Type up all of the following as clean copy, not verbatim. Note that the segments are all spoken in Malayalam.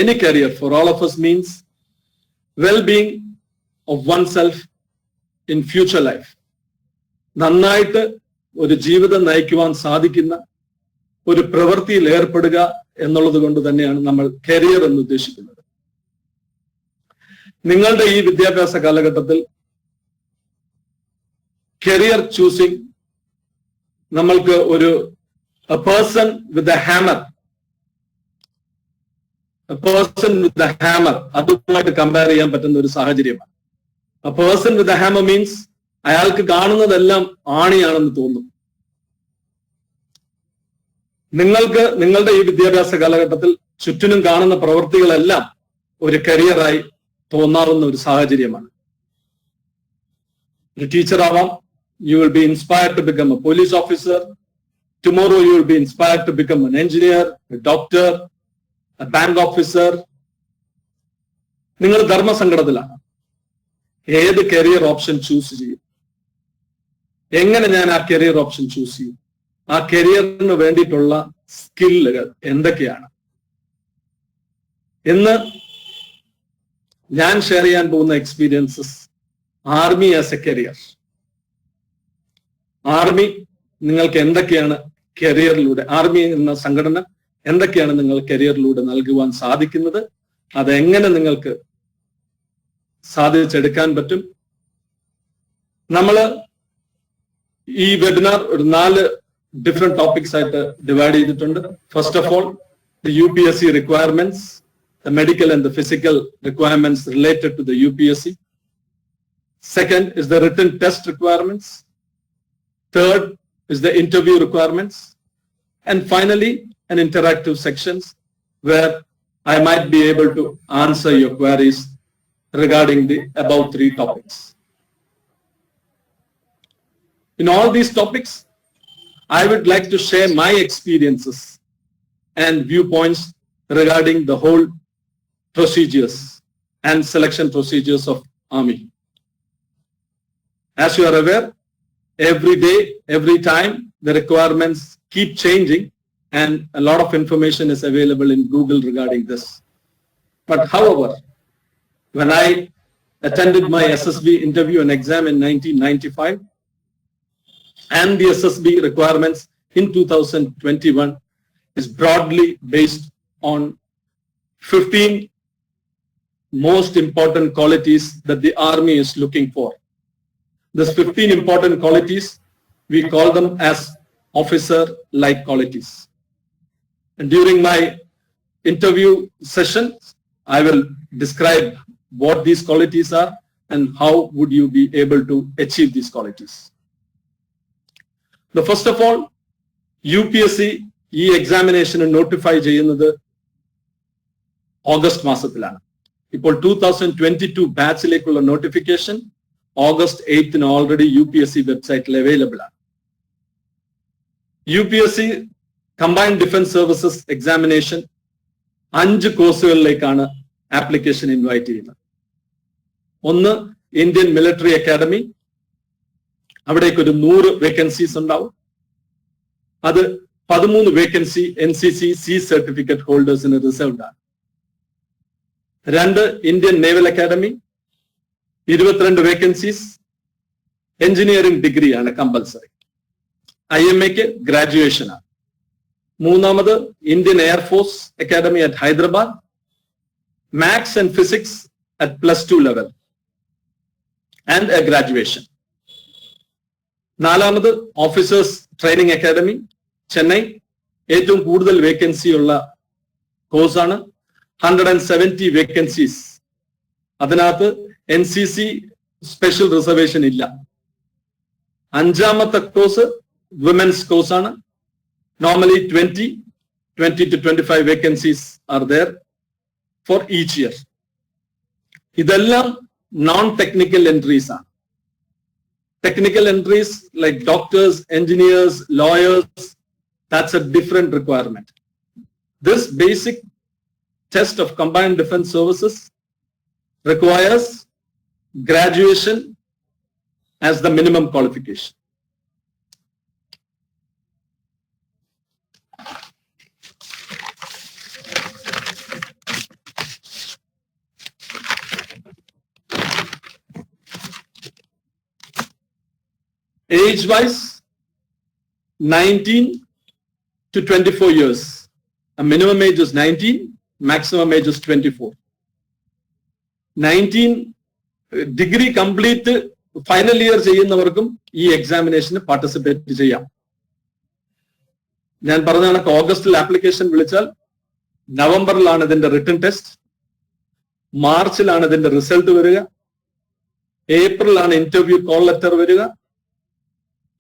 any career for all of us means well-being of oneself in future life. നന്നായിട്ട് ഒരു ജീവിതം നയിക്കുവാൻ സാധിക്കുന്ന ഒരു പ്രവൃത്തിയിൽ ഏർപ്പെടുക എന്നുള്ളത് കൊണ്ട് തന്നെയാണ് നമ്മൾ കരിയർ എന്ന് ഉദ്ദേശിക്കുന്നത്. നിങ്ങളുടെ ഈ വിദ്യാഭ്യാസ കാലഘട്ടത്തിൽ കരിയർ ചൂസിങ് നമ്മൾക്ക് ഒരു പേഴ്സൺ വിത്ത് എ ഹാമർ അതുമായിട്ട് കമ്പയർ ചെയ്യാൻ പറ്റുന്ന ഒരു സാഹചര്യമാണ്. A person with a hammer means അയാൾക്ക് കാണുന്നതെല്ലാം ആണിയാണെന്ന് തോന്നും. നിങ്ങൾക്ക് നിങ്ങളുടെ ഈ വിദ്യാഭ്യാസ കാലഘട്ടത്തിൽ ചുറ്റിനും കാണുന്ന പ്രവൃത്തികളെല്ലാം ഒരു കരിയറായി തോന്നാവുന്ന ഒരു സാഹചര്യമാണ്. ഒരു ടീച്ചർ ആവാം. You will be inspired to become a police officer. Tomorrow you will be inspired to become an engineer, a doctor, a bank officer. നിങ്ങൾ ധർമ്മസങ്കടത്തിലാണ്. ഏത് കരിയർ ഓപ്ഷൻ ചൂസ് ചെയ്യും? എങ്ങനെ ഞാൻ ആ കരിയർ ഓപ്ഷൻ ചൂസ് ചെയ്യും? ആ കരിയറിന് വേണ്ടിയിട്ടുള്ള സ്കില്ലുകൾ എന്തൊക്കെയാണ് എന്ന് ഞാൻ ഷെയർ ചെയ്യാൻ പോകുന്ന experiences army as a career. Army നിങ്ങൾക്ക് എന്തൊക്കെയാണ് കരിയറിലൂടെ, ആർമി എന്ന സംഘടന എന്തൊക്കെയാണ് നിങ്ങൾ കരിയറിലൂടെ നൽകുവാൻ സാധിക്കുന്നത്, അതെങ്ങനെ നിങ്ങൾക്ക് സാധിച്ചെടുക്കാൻ പറ്റും. നമ്മള് ഈ വെബിനാർ ഒരു 4 ഡിഫറെന്റ് ടോപ്പിക്സ് ആയിട്ട് ഡിവൈഡ് ചെയ്തിട്ടുണ്ട്. First of all the UPSC requirements, the medical and the physical requirements related to the UPSC. Second is the written test requirements. Third is the interview requirements. And finally, an interactive sections where I might be able to answer your queries regarding the above 3 topics. In all these topics, I would like to share my experiences and viewpoints regarding the whole procedures and selection procedures of Army. As you are aware, every day, every time, the requirements keep changing and a lot of information is available in Google regarding this. But however, when I attended my SSB interview and exam in 1995 and the SSB requirements in 2021 is broadly based on 15 most important qualities that the Army is looking for. These 15 important qualities, we call them as officer-like qualities. And during my interview session, I will describe what these qualities are and how would you be able to achieve these qualities. The first of all, UPSC ഈ എക്സാമിനേഷന് നോട്ടിഫൈ ചെയ്യുന്നത് ഓഗസ്റ്റ് മാസത്തിലാണ്. ഇപ്പോൾ 2022 ബാച്ചിലേക്കുള്ള notification August 8th already UPSC വെബ്സൈറ്റിൽ അവൈലബിൾ ആണ്. UPSC combined defence services examination 5 കോഴ്സുകളിലേക്കാണ് ആപ്ലിക്കേഷൻ ഇൻവൈറ്റ് ചെയ്യുന്നത്. ഒന്ന് ഇന്ത്യൻ മിലിറ്ററി അക്കാദമി, അവിടേക്ക് ഒരു 100 വേക്കൻസീസ് ഉണ്ടാവും. അത് 13 വേക്കൻസി NCC C സർട്ടിഫിക്കറ്റ് ഹോൾഡേഴ്സിന് റിസർവ്ഡ് ആണ്. 2 Indian naval academy, 22 vacancies, engineering ഡിഗ്രിയാണ് കമ്പൽസറി. IMAക്ക് ഗ്രാജുവേഷൻ ആണ്. 3 Indian air force academy at Hyderabad, maths and physics at +2 level and a graduation. 4 officers training academy Chennai, ഏറ്റവും കൂടുതൽ വേക്കൻസി ഉള്ള കോഴ്സാണ്. 170 വേക്കൻസീസ്. അതിനകത്ത് NCC സ്പെഷ്യൽ റിസർവേഷൻ ഇല്ല. 5ാമത്തെ കോഴ്സ് വിമൻസ് കോഴ്സാണ്. Normally 20 to 25 vacancies are there for each year. ഇതെല്ലാം നോൺ ടെക്നിക്കൽ എൻട്രീസ് ആണ്. Technical entries like doctors, engineers, lawyers, that's a different requirement. This basic test of combined defense services requires graduation as the minimum qualification. Age-wise, 19 to 24 years. A minimum age is 19, maximum age is 24. 19 degree complete final year ചെയ്യുന്നവർക്കും ഈ എക്സാമിനേഷന് പാർട്ടിസിപ്പേറ്റ് ചെയ്യാം. ഞാൻ പറഞ്ഞ കണക്ക് ഓഗസ്റ്റിൽ ആപ്ലിക്കേഷൻ വിളിച്ചാൽ നവംബറിലാണ് ഇതിന്റെ റിട്ടൺ ടെസ്റ്റ്, മാർച്ചിലാണ് ഇതിന്റെ റിസൾട്ട് വരിക, ഏപ്രിലാണ് ഇന്റർവ്യൂ കോൾ ലെറ്റർ വരിക,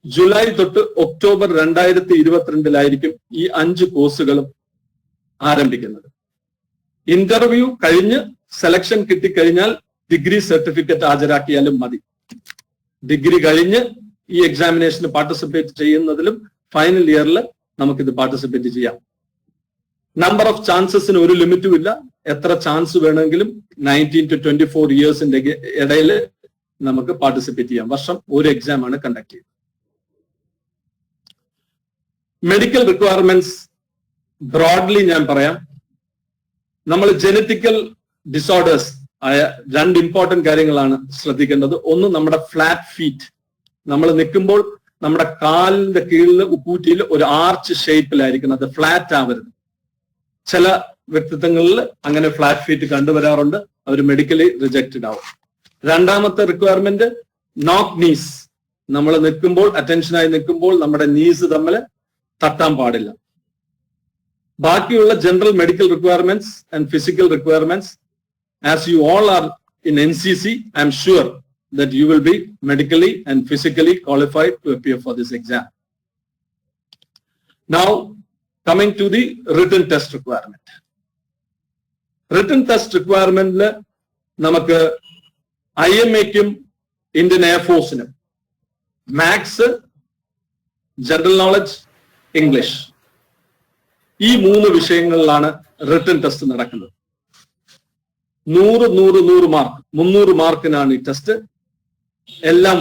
ജൂലൈ തൊട്ട് ഒക്ടോബർ 2022 ഈ 5 കോഴ്സുകളും ആരംഭിക്കുന്നത്. ഇന്റർവ്യൂ കഴിഞ്ഞ് സെലക്ഷൻ കിട്ടിക്കഴിഞ്ഞാൽ ഡിഗ്രി സർട്ടിഫിക്കറ്റ് ഹാജരാക്കിയാലും മതി. ഡിഗ്രി കഴിഞ്ഞ് ഈ എക്സാമിനേഷന് പാർട്ടിസിപ്പേറ്റ് ചെയ്യുന്നതിലും ഫൈനൽ ഇയറിൽ നമുക്കിത് പാർട്ടിസിപ്പേറ്റ് ചെയ്യാം. നമ്പർ ഓഫ് ചാൻസസിന് ഒരു ലിമിറ്റും ഇല്ല. എത്ര ചാൻസ് വേണമെങ്കിലും 19 to 24 ഇയേഴ്സിന്റെ ഇടയിൽ നമുക്ക് പാർട്ടിസിപ്പേറ്റ് ചെയ്യാം. വർഷം ഒരു എക്സാം ആണ് കണ്ടക്ട് ചെയ്യുന്നത്. മെഡിക്കൽ റിക്വയർമെന്റ്സ് ബ്രോഡ്ലി ഞാൻ പറയാം. നമ്മൾ ജനറ്റിക്കൽ ഡിസോർഡേഴ്സ് ആയ 2 ഇമ്പോർട്ടന്റ് കാര്യങ്ങളാണ് ശ്രദ്ധിക്കേണ്ടത്. ഒന്ന്, നമ്മുടെ ഫ്ലാറ്റ് ഫീറ്റ്. നമ്മൾ നിൽക്കുമ്പോൾ നമ്മുടെ കാലിന്റെ കീഴിൽ ഉപ്പൂറ്റിയിൽ ഒരു ആർച്ച് ഷേപ്പിലായിരിക്കണം, അത് ഫ്ലാറ്റ് ആവരുത്. ചില വ്യക്തിത്വങ്ങളിൽ അങ്ങനെ ഫ്ലാറ്റ് ഫീറ്റ് കണ്ടുവരാറുണ്ട്, അവർ മെഡിക്കലി റിജക്റ്റഡ് ആവും. രണ്ടാമത്തെ റിക്വയർമെന്റ്, നോക്ക് നീസ്. നമ്മൾ നിൽക്കുമ്പോൾ, അറ്റൻഷനായി നിൽക്കുമ്പോൾ നമ്മുടെ നീസ് തമ്മിൽ തട്ടാൻ പാടില്ല. ബാക്കിയുള്ള general medical requirements and physical requirements, as you all are in NCC, I am sure that you will be medically and physically qualified to appear for this exam. Now, coming to the written test requirement. Written test requirement നമുക്ക് IMA-ക്കും ഇന്ത്യൻ എയർഫോഴ്സിനും മാത്സ്, ജനറൽ നോളജ്, ഇംഗ്ലീഷ്, ഈ 3 വിഷയങ്ങളിലാണ് റിട്ടൺ ടെസ്റ്റ് നടക്കുന്നത്. 100 മാർക്ക്, 300 മാർക്കിനാണ് ഈ ടെസ്റ്റ്. എല്ലാം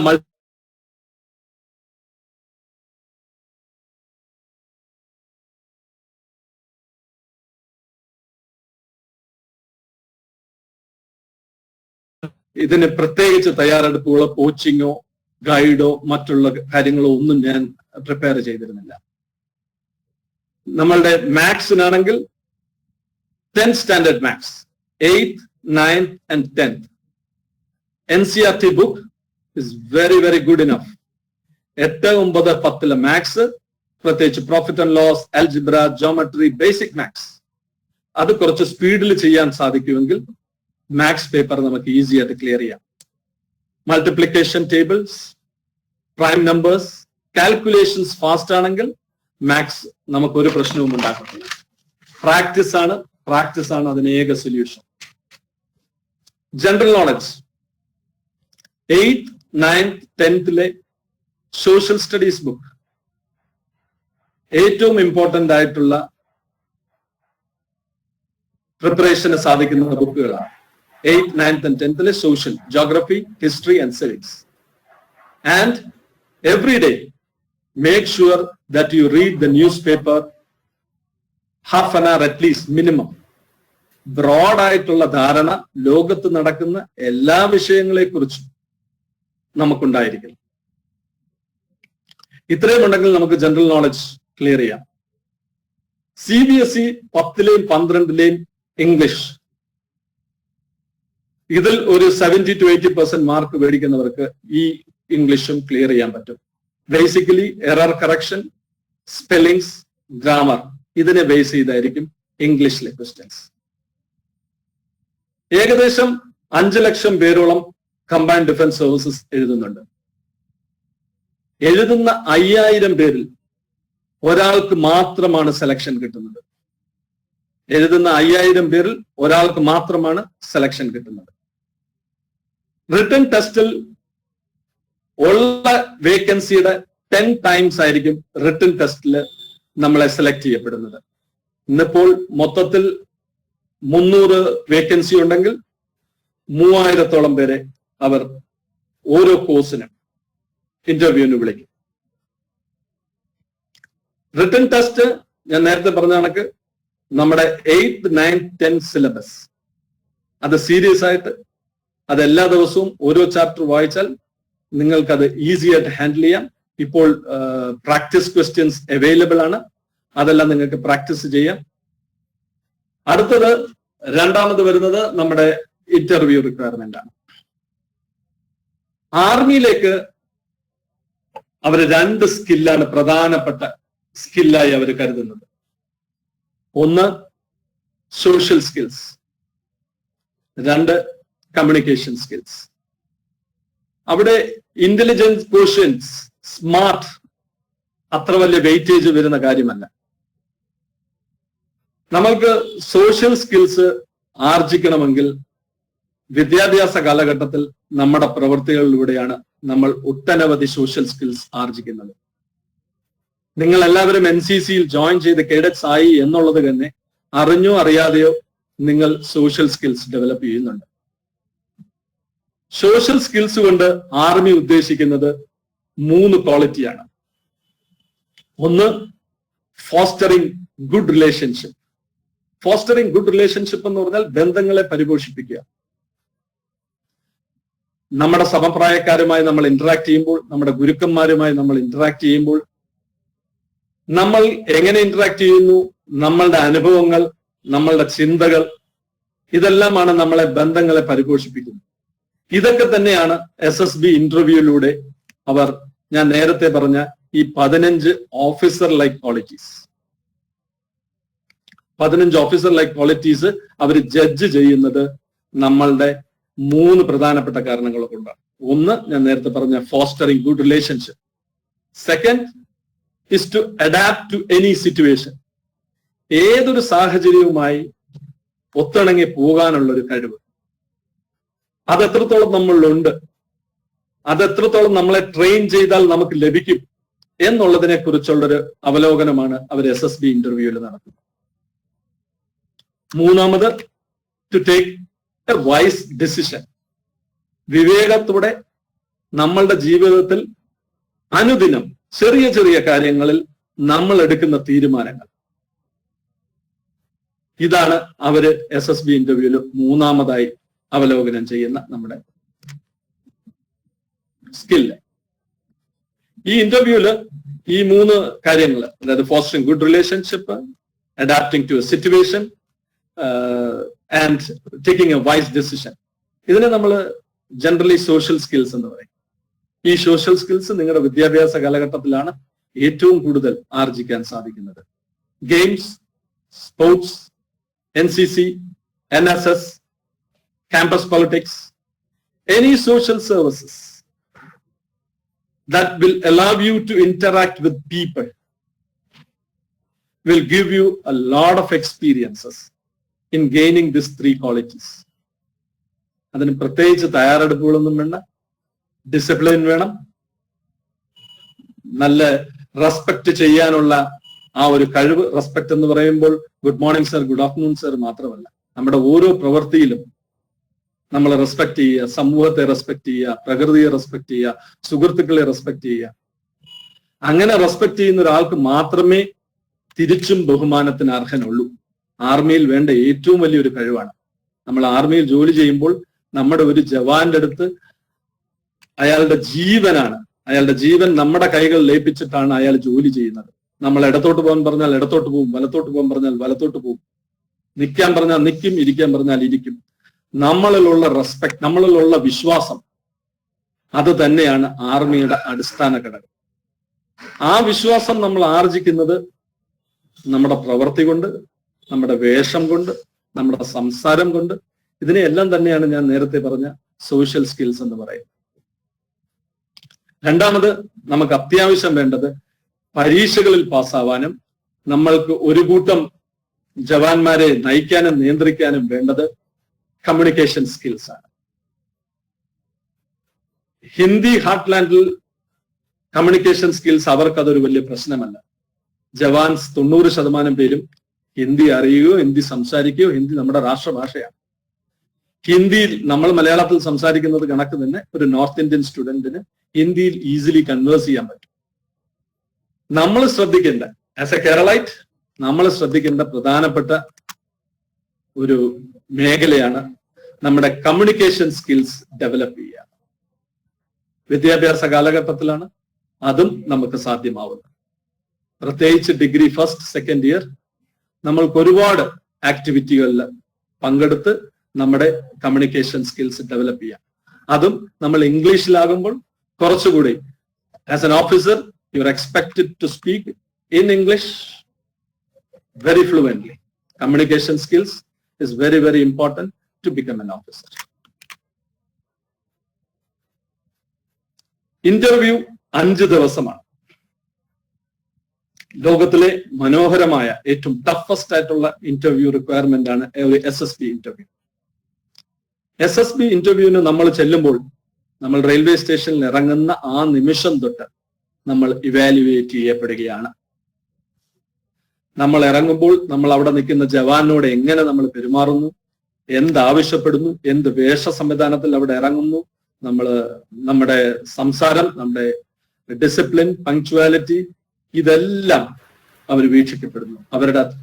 ഇതിന് പ്രത്യേകിച്ച് തയ്യാറെടുപ്പുകളോ കോച്ചിങ്ങോ ഗൈഡോ മറ്റുള്ള കാര്യങ്ങളോ ഒന്നും ഞാൻ പ്രിപ്പയർ ചെയ്തിരുന്നില്ല. നമ്മളുടെ മാത്സിനാണെങ്കിൽ 10th standard maths, 8th, 9th and 10th. NCERT book is very, very good enough. 8, 9, 10 maths, പ്രത്യേകിച്ച് profit and loss, algebra, geometry, basic maths, അത് കുറച്ച് സ്പീഡിൽ ചെയ്യാൻ സാധിക്കുമെങ്കിൽ മാത്സ് പേപ്പർ നമുക്ക് ഈസി ആയിട്ട് ക്ലിയർ ചെയ്യാം. Multiplication tables, prime numbers, calculations fast ആണെങ്കിൽ മാത്സ് നമുക്ക് ഒരു പ്രശ്നവും ഉണ്ടാക്കുന്നില്ല. പ്രാക്ടീസ് ആണ് അതിന് ഏക solution. General knowledge 8th, 9th, 10th social studies book ഏറ്റവും ഇമ്പോർട്ടന്റ് ആയിട്ടുള്ള പ്രിപ്പറേഷന് സാധിക്കുന്ന ബുക്കുകളാണ്. 8th, 9th and 10th social, geography, history and civics. And every day make sure that you read the newspaper half an hour at least minimum. Broad ആയിട്ടുള്ള ധാരണ ലോകത്ത് നടക്കുന്ന എല്ലാ വിഷയങ്ങളെ കുറിച്ചും നമുക്കുണ്ടായിരിക്കണം. ഇത്രയും ഉണ്ടെങ്കിൽ നമുക്ക് ജനറൽ നോളജ് ക്ലിയർ ചെയ്യാം. CBSE 10ലെയും 12ലെയും ഇംഗ്ലീഷ്, ഇതിൽ ഒരു 70 to 80% മാർക്ക് മേടിക്കുന്നവർക്ക് ഈ ഇംഗ്ലീഷും ക്ലിയർ ചെയ്യാൻ പറ്റും. Basically error correction, spellings, grammar, ഇതിനെ ബേസ് ചെയ്തായിരിക്കും ഇംഗ്ലീഷിലെ ക്വസ്റ്റ്യൻസ്. ഏകദേശം 5 ലക്ഷം പേരോളം കമ്പൈൻഡ് ഡിഫൻസ് സർവീസസ് എഴുതുന്നുണ്ട്. എഴുതുന്ന 5000 പേരിൽ ഒരാൾക്ക് മാത്രമാണ് സെലക്ഷൻ കിട്ടുന്നത്. എഴുതുന്ന 5000 പേരിൽ ഒരാൾക്ക് മാത്രമാണ് സെലക്ഷൻ കിട്ടുന്നത്. റിട്ടൺ ടെസ്റ്റിൽ ഉള്ള വേക്കൻസിയുടെ 10 times ആയിരിക്കും റിട്ടൺ ടെസ്റ്റിൽ നമ്മളെ സെലക്ട് ചെയ്യപ്പെടുന്നത്. ഇന്നിപ്പോൾ മൊത്തത്തിൽ 300 വേക്കൻസി ഉണ്ടെങ്കിൽ 3000-ഓളം പേരെ അവർ ഓരോ കോഴ്സിനും ഇന്റർവ്യൂവിന് വിളിക്കും. റിട്ടൺ ടെസ്റ്റ് ഞാൻ നേരത്തെ പറഞ്ഞ കണക്ക് നമ്മുടെ 8th, 9th, 10th സിലബസ്, അത് സീരിയസ് ആയിട്ട് അത് എല്ലാ ദിവസവും ഓരോ ചാപ്റ്റർ വായിച്ചാൽ നിങ്ങൾക്കത് ഈസി ആയിട്ട് ഹാൻഡിൽ ചെയ്യാം. ഇപ്പോൾ പ്രാക്ടീസ് ക്വസ്റ്റ്യൻസ് അവൈലബിൾ ആണ്. അതെല്ലാം നിങ്ങൾക്ക് പ്രാക്ടീസ് ചെയ്യാം. അടുത്തത് രണ്ടാമത് വരുന്നത് നമ്മുടെ ഇന്റർവ്യൂ റിക്വയർമെന്റ് ആണ്. ആർമിയിലേക്ക് അവർ 2 സ്കില്ലാണ് പ്രധാനപ്പെട്ട സ്കില്ലായി അവർ കരുതുന്നത്. ഒന്ന് സോഷ്യൽ സ്കിൽസ്, 2 കമ്മ്യൂണിക്കേഷൻ സ്കിൽസ്. അവിടെ ഇന്റലിജൻസ് ക്വോഷ്യൻസ്, സ്മാർട്ട് അത്ര വലിയ വെയിറ്റേജ് വരുന്ന കാര്യമല്ല. നമ്മൾക്ക് സോഷ്യൽ സ്കിൽസ് ആർജിക്കണമെങ്കിൽ വിദ്യാഭ്യാസ കാലഘട്ടത്തിൽ നമ്മുടെ പ്രവൃത്തികളിലൂടെയാണ് നമ്മൾ ഒട്ടനവധി സോഷ്യൽ സ്കിൽസ് ആർജിക്കുന്നത്. നിങ്ങൾ എല്ലാവരും NCCയിൽ ജോയിൻ ചെയ്ത് കേഡറ്റ്സ് ആയി എന്നുള്ളത് തന്നെ അറിഞ്ഞോ അറിയാതെയോ നിങ്ങൾ സോഷ്യൽ സ്കിൽസ് ഡെവലപ്പ് ചെയ്യുന്നുണ്ട്. സോഷ്യൽ സ്കിൽസ് കൊണ്ട് ആർമി ഉദ്ദേശിക്കുന്നത് 3 ക്വാളിറ്റിയാണ്. ഒന്ന്, fostering good relationship. Fostering good relationship എന്ന് പറഞ്ഞാൽ ബന്ധങ്ങളെ പരിപോഷിപ്പിക്കുക. നമ്മുടെ സമപ്രായക്കാരുമായി നമ്മൾ ഇന്ററാക്ട് ചെയ്യുമ്പോൾ, നമ്മുടെ ഗുരുക്കന്മാരുമായി നമ്മൾ ഇന്ററാക്ട് ചെയ്യുമ്പോൾ നമ്മൾ എങ്ങനെ ഇന്ററാക്ട് ചെയ്യുന്നു, നമ്മളുടെ അനുഭവങ്ങൾ, നമ്മളുടെ ചിന്തകൾ, ഇതെല്ലാമാണ് നമ്മളെ ബന്ധങ്ങളെ പരിപോഷിപ്പിക്കുന്നത്. ഇതൊക്കെ തന്നെയാണ് SSB ഇന്റർവ്യൂയിലൂടെ അവർ, ഞാൻ നേരത്തെ പറഞ്ഞ ഈ 15 officer like qualities, 15 officer like qualities അവർ ജഡ്ജ് ചെയ്യുന്നത് നമ്മളുടെ 3 പ്രധാനപ്പെട്ട കാരണങ്ങൾ കൊണ്ടാണ്. ഒന്ന്, ഞാൻ നേരത്തെ പറഞ്ഞ fostering good relationship. Second is to adapt to any situation. ഏതൊരു സാഹചര്യവുമായി ഒത്തിണങ്ങി പോകാനുള്ള ഒരു കഴിവ്. അതെത്രത്തോളം നമ്മളിലുണ്ട്, അതെത്രത്തോളം നമ്മളെ ട്രെയിൻ ചെയ്താൽ നമുക്ക് ലഭിക്കും എന്നുള്ളതിനെ കുറിച്ചുള്ളൊരു അവലോകനമാണ് അവർ SSB ഇന്റർവ്യൂവിൽ നടത്തുന്നത്. മൂന്നാമത്, to take a wise decision. വിവേകത്തോടെ നമ്മളുടെ ജീവിതത്തിൽ അനുദിനം ചെറിയ ചെറിയ കാര്യങ്ങളിൽ നമ്മൾ എടുക്കുന്ന തീരുമാനങ്ങൾ. ഇതാണ് അവര് SSB ഇന്റർവ്യൂവിൽ മൂന്നാമതായി അവലോകനം ചെയ്യുന്ന നമ്മുടെ സ്കില്ല്. ഈ ഇന്റർവ്യൂവില് ഈ 3 കാര്യങ്ങൾ, അതായത് fostering good relationship, adapting to a situation and taking a wise decision, ഇതിനെ നമ്മൾ ജനറലി സോഷ്യൽ സ്കിൽസ് എന്ന് പറയും. ഈ സോഷ്യൽ സ്കിൽസ് നിങ്ങളുടെ വിദ്യാഭ്യാസ കാലഘട്ടത്തിലാണ് ഏറ്റവും കൂടുതൽ ആർജിക്കാൻ സാധിക്കുന്നത്. Games, sports, NCC, NSS, campus politics, any social services that will allow you to interact with people will give you a lot of experiences in gaining these 3 qualities. അതിന് പ്രത്യേകിച്ച് തയ്യാറെടുപ്പുകളൊന്നും വേണ്ട. ഡിസിപ്ലിൻ വേണം. നല്ല റെസ്പെക്ട് ചെയ്യാനുള്ള ആ ഒരു കഴിവ്. റെസ്പെക്ട് എന്ന് പറയുമ്പോൾ good morning sir, good afternoon sir മാത്രമല്ല, നമ്മുടെ ഓരോ പ്രവൃത്തിയിലും നമ്മൾ റെസ്പെക്ട് ചെയ്യുക, സമൂഹത്തെ റെസ്പെക്ട് ചെയ്യുക, പ്രകൃതിയെ റെസ്പെക്ട് ചെയ്യുക, സുഹൃത്തുക്കളെ റെസ്പെക്ട് ചെയ്യുക. അങ്ങനെ റെസ്പെക്ട് ചെയ്യുന്ന ഒരാൾക്ക് മാത്രമേ തിരിച്ചും ബഹുമാനത്തിന് അർഹനുള്ളൂ. ആർമിയിൽ വേണ്ട ഏറ്റവും വലിയൊരു കഴിവാണ്. നമ്മൾ ആർമിയിൽ ജോലി ചെയ്യുമ്പോൾ നമ്മുടെ ഒരു ജവാന്റെ അടുത്ത് അയാളുടെ ജീവനാണ്, അയാളുടെ ജീവൻ നമ്മുടെ കൈകൾ ലയിപ്പിച്ചിട്ടാണ് അയാൾ ജോലി ചെയ്യുന്നത്. നമ്മൾ ഇടത്തോട്ട് പോകാൻ പറഞ്ഞാൽ ഇടത്തോട്ട് പോകും, വലത്തോട്ട് പോകാൻ പറഞ്ഞാൽ വലത്തോട്ട് പോകും, നിൽക്കാൻ പറഞ്ഞാൽ നിൽക്കും, ഇരിക്കാൻ പറഞ്ഞാൽ ഇരിക്കും. നമ്മളിലുള്ള റെസ്പെക്ട്, നമ്മളിലുള്ള വിശ്വാസം, അത് തന്നെയാണ് ആർമിയുടെ അടിസ്ഥാന ഘടകം. ആ വിശ്വാസം നമ്മൾ ആർജിക്കുന്നത് നമ്മുടെ പ്രവൃത്തി കൊണ്ട്, നമ്മുടെ വേഷം കൊണ്ട്, നമ്മുടെ സംസാരം കൊണ്ട്. ഇതിനെയെല്ലാം തന്നെയാണ് ഞാൻ നേരത്തെ പറഞ്ഞ സോഷ്യൽ സ്കിൽസ് എന്ന് പറയുന്നത്. രണ്ടാമത്, നമുക്ക് അത്യാവശ്യം വേണ്ടത് പരീക്ഷകളിൽ പാസ്സാവാനും നമ്മൾക്ക് ഒരു കൂട്ടം ജവാന്മാരെ നയിക്കാനും നിയന്ത്രിക്കാനും വേണ്ടത് കമ്മ്യൂണിക്കേഷൻ സ്കിൽസ് ആണ്. ഹിന്ദി ഹാർട്ട്ലാൻഡിൽ കമ്മ്യൂണിക്കേഷൻ സ്കിൽസ് അവർക്കതൊരു വലിയ പ്രശ്നമല്ല. ജവാൻസ് 90% പേരും ഹിന്ദി അറിയുകയോ ഹിന്ദി സംസാരിക്കുകയോ, ഹിന്ദി നമ്മുടെ രാഷ്ട്രഭാഷയാണ്. ഹിന്ദിയിൽ നമ്മൾ മലയാളത്തിൽ സംസാരിക്കുന്നത് കണക്ക് തന്നെ ഒരു നോർത്ത് ഇന്ത്യൻ സ്റ്റുഡന്റിന് ഹിന്ദിയിൽ ഈസിലി കൺവേഴ്സ് ചെയ്യാൻ പറ്റും. നമ്മൾ ശ്രദ്ധിക്കേണ്ട, ആസ് എ കേരളൈറ്റ് നമ്മൾ ശ്രദ്ധിക്കേണ്ട പ്രധാനപ്പെട്ട ഒരു മേഖലയാണ് നമ്മുടെ കമ്മ്യൂണിക്കേഷൻ സ്കിൽസ് ഡെവലപ്പ് ചെയ്യുക. വിദ്യാഭ്യാസ കാലഘട്ടത്തിലാണ് അതും നമുക്ക് സാധ്യമാവുന്നു. പ്രത്യേകിച്ച് ഡിഗ്രി ഫസ്റ്റ് സെക്കൻഡ് ഇയർ നമ്മൾക്ക് ഒരുപാട് ആക്ടിവിറ്റികളിൽ പങ്കെടുത്ത് നമ്മുടെ കമ്മ്യൂണിക്കേഷൻ സ്കിൽസ് ഡെവലപ്പ് ചെയ്യാം. അതും നമ്മൾ ഇംഗ്ലീഷിലാകുമ്പോൾ കുറച്ചുകൂടി as an officer you are expected to speak in English very fluently. Communication skills is very, very important to become an officer. Interview 5 ദിവസമാണ്. ലോകത്തിലെ മനോഹരമായ ഏറ്റവും ടഫസ്റ്റ് ആയിട്ടുള്ള ഇന്റർവ്യൂ റിക്വയർമെന്റ് ആണ് ഒരു SSB ഇന്റർവ്യൂ. SSB ഇന്റർവ്യൂവിന് നമ്മൾ ചെല്ലുമ്പോൾ നമ്മൾ റെയിൽവേ സ്റ്റേഷനിൽ ഇറങ്ങുന്ന ആ നിമിഷം തൊട്ട് നമ്മൾ ഇവാലുവേറ്റ് ചെയ്യപ്പെടുകയാണ്. നമ്മൾ ഇറങ്ങുമ്പോൾ നമ്മൾ അവിടെ നിൽക്കുന്ന ജവാനോട് എങ്ങനെ നമ്മൾ പെരുമാറുന്നു, എന്താവശ്യപ്പെടുന്നു, എന്ത് വേഷ സംവിധാനത്തിൽ അവിടെ ഇറങ്ങുന്നു, നമ്മുടെ സംസാരം, നമ്മുടെ ഡിസിപ്ലിൻ, പങ്ക്ച്വാലിറ്റി, ഇതെല്ലാം അവർ വീക്ഷിക്കപ്പെടുന്നു.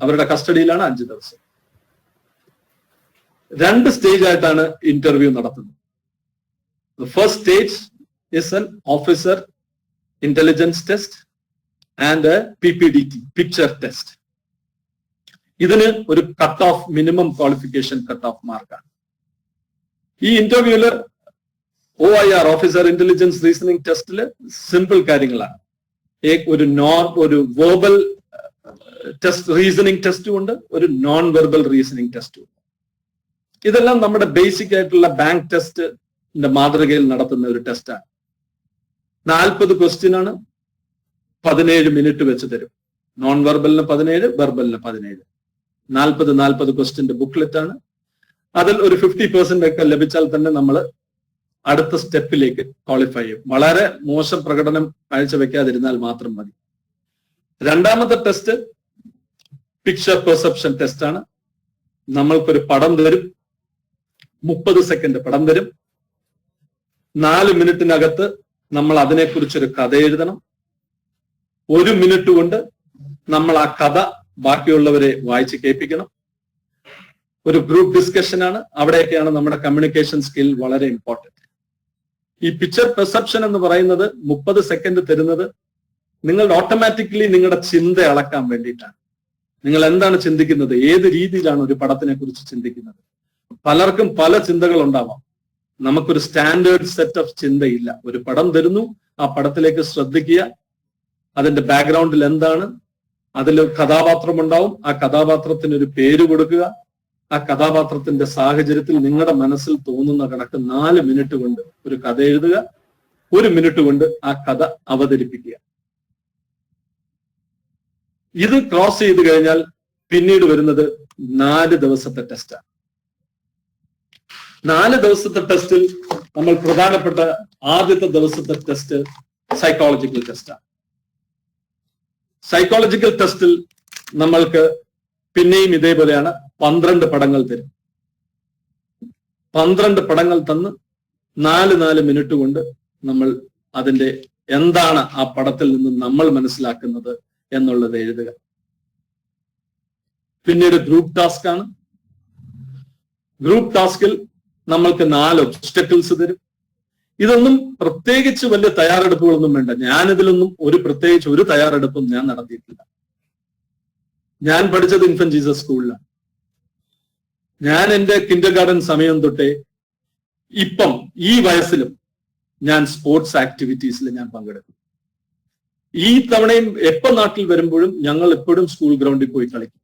അവരുടെ കസ്റ്റഡിയിലാണ് 5 ദിവസം. 2 സ്റ്റേജ് ആയിട്ടാണ് ഇന്റർവ്യൂ നടത്തുന്നത്. The first stage is an officer intelligence test and a PPDT, picture test. ഇതിന് ഒരു cut off minimum qualification cut off മാർക്കാണ്. ഈ ഇന്റർവ്യൂല് OIR, ഓഫീസർ ഇന്റലിജൻസ് റീസണിംഗ് ടെസ്റ്റില് സിമ്പിൾ കാര്യങ്ങളാണ്. ഒരു വെർബൽ ടെസ്റ്റ്, റീസണിംഗ് ടെസ്റ്റും ഉണ്ട്, ഒരു നോൺ വെർബൽ റീസണിംഗ് ടെസ്റ്റും ഉണ്ട്. ഇതെല്ലാം നമ്മുടെ ബേസിക് ആയിട്ടുള്ള ബാങ്ക് ടെസ്റ്റിന്റെ മാതൃകയിൽ നടത്തുന്ന ഒരു ടെസ്റ്റാണ്. 40 ക്വസ്റ്റ്യൻ ആണ്, 17 മിനിറ്റ് വെച്ച് തരും. നോൺ വെർബലിന് 17, വെർബലിന് 17. 40 ക്വസ്റ്റ്യന്റെ ബുക്ക്ലെറ്റ് ആണ്. അതിൽ ഒരു 50% ഒക്കെ ലഭിച്ചാൽ തന്നെ നമ്മൾ അടുത്ത സ്റ്റെപ്പിലേക്ക് ക്വാളിഫൈ ചെയ്യും. വളരെ മോശം പ്രകടനം കാഴ്ചവെക്കാതിരുന്നാൽ മാത്രം മതി. രണ്ടാമത്തെ ടെസ്റ്റ് പിക്ചർ പെർസെപ്ഷൻ ടെസ്റ്റ് ആണ്. നമ്മൾക്കൊരു പടം തരും, 30 സെക്കൻഡ് പടം തരും. 4 മിനിറ്റിനകത്ത് നമ്മൾ അതിനെക്കുറിച്ചൊരു കഥ എഴുതണം. 1 മിനിറ്റ് കൊണ്ട് നമ്മൾ ആ കഥ ബാക്കിയുള്ളവരെ വായിച്ച് കേൾപ്പിക്കണം. ഒരു ഗ്രൂപ്പ് ഡിസ്കഷൻ ആണ്. അവിടെയൊക്കെയാണ് നമ്മുടെ കമ്മ്യൂണിക്കേഷൻ സ്കിൽ വളരെ ഇമ്പോർട്ടന്റ്. ഈ പിക്ചർ പെർസെപ്ഷൻ എന്ന് പറയുന്നത് 30 സെക്കൻഡ് തരുന്നത് നിങ്ങളുടെ ഓട്ടോമാറ്റിക്കലി നിങ്ങളുടെ ചിന്ത അളക്കാൻ വേണ്ടിയിട്ടാണ്. നിങ്ങൾ എന്താണ് ചിന്തിക്കുന്നത്, ഏത് രീതിയിലാണ് ഒരു പടത്തിനെ കുറിച്ച് ചിന്തിക്കുന്നത്. പലർക്കും പല ചിന്തകൾ ഉണ്ടാവാം. നമുക്കൊരു സ്റ്റാൻഡേർഡ് സെറ്റ് ഓഫ് ചിന്തയില്ല. ഒരു പടം തരുന്നു, ആ പടത്തിലേക്ക് ശ്രദ്ധിക്കുക, അതിന്റെ ബാക്ക്ഗ്രൗണ്ടിൽ എന്താണ്, അതിൽ കഥാപാത്രം ഉണ്ടാവും, ആ കഥാപാത്രത്തിന് ഒരു പേര് കൊടുക്കുക, ആ കഥാപാത്രത്തിന്റെ സാഹചര്യത്തിൽ നിങ്ങളുടെ മനസ്സിൽ തോന്നുന്ന കണക്ക് 4 മിനിറ്റ് കൊണ്ട് ഒരു കഥ എഴുതുക, 1 മിനിറ്റ് കൊണ്ട് ആ കഥ അവതരിപ്പിക്കുക. ഇത് ക്രോസ് ചെയ്ത് കഴിഞ്ഞാൽ പിന്നീട് വരുന്നത് 4 ദിവസത്തെ ടെസ്റ്റാണ്. 4 ദിവസത്തെ ടെസ്റ്റിൽ നമ്മൾ പ്രധാനപ്പെട്ട ആദ്യത്തെ ദിവസത്തെ ടെസ്റ്റ് സൈക്കോളജിക്കൽ ടെസ്റ്റാണ്. സൈക്കോളജിക്കൽ ടെസ്റ്റിൽ നമ്മൾക്ക് പിന്നെയും ഇതേപോലെയാണ്. 12 പടങ്ങൾ തരും. 12 പടങ്ങൾ തന്ന് 4 മിനിറ്റ് കൊണ്ട് നമ്മൾ അതിന്റെ എന്താണ് ആ പടത്തിൽ നിന്ന് നമ്മൾ മനസ്സിലാക്കുന്നത് എന്നുള്ളത് എഴുതുക. പിന്നീട് ഗ്രൂപ്പ് ടാസ്ക് ആണ്. ഗ്രൂപ്പ് ടാസ്കിൽ നമ്മൾക്ക് 4 ഒബ്സ്റ്റക്കിൾസ് തരും. ഇതൊന്നും പ്രത്യേകിച്ച് വലിയ തയ്യാറെടുപ്പുകളൊന്നും വേണ്ട. ഞാനിതിലൊന്നും പ്രത്യേകിച്ച് ഒരു തയ്യാറെടുപ്പും ഞാൻ നടത്തിയിട്ടില്ല. ഞാൻ പഠിച്ചത് ഇൻഫന്റ് ജീസസ് സ്കൂളിലാണ്. ഞാൻ എൻ്റെ കിൻഡർ ഗാർഡൻ സമയം തൊട്ടേ ഇപ്പം ഈ വയസ്സിലും ഞാൻ സ്പോർട്സ് ആക്ടിവിറ്റീസിൽ ഞാൻ പങ്കെടുക്കും. ഈ തവണയും എപ്പോൾ നാട്ടിൽ വരുമ്പോഴും ഞങ്ങൾ എപ്പോഴും സ്കൂൾ ഗ്രൗണ്ടിൽ പോയി കളിക്കും.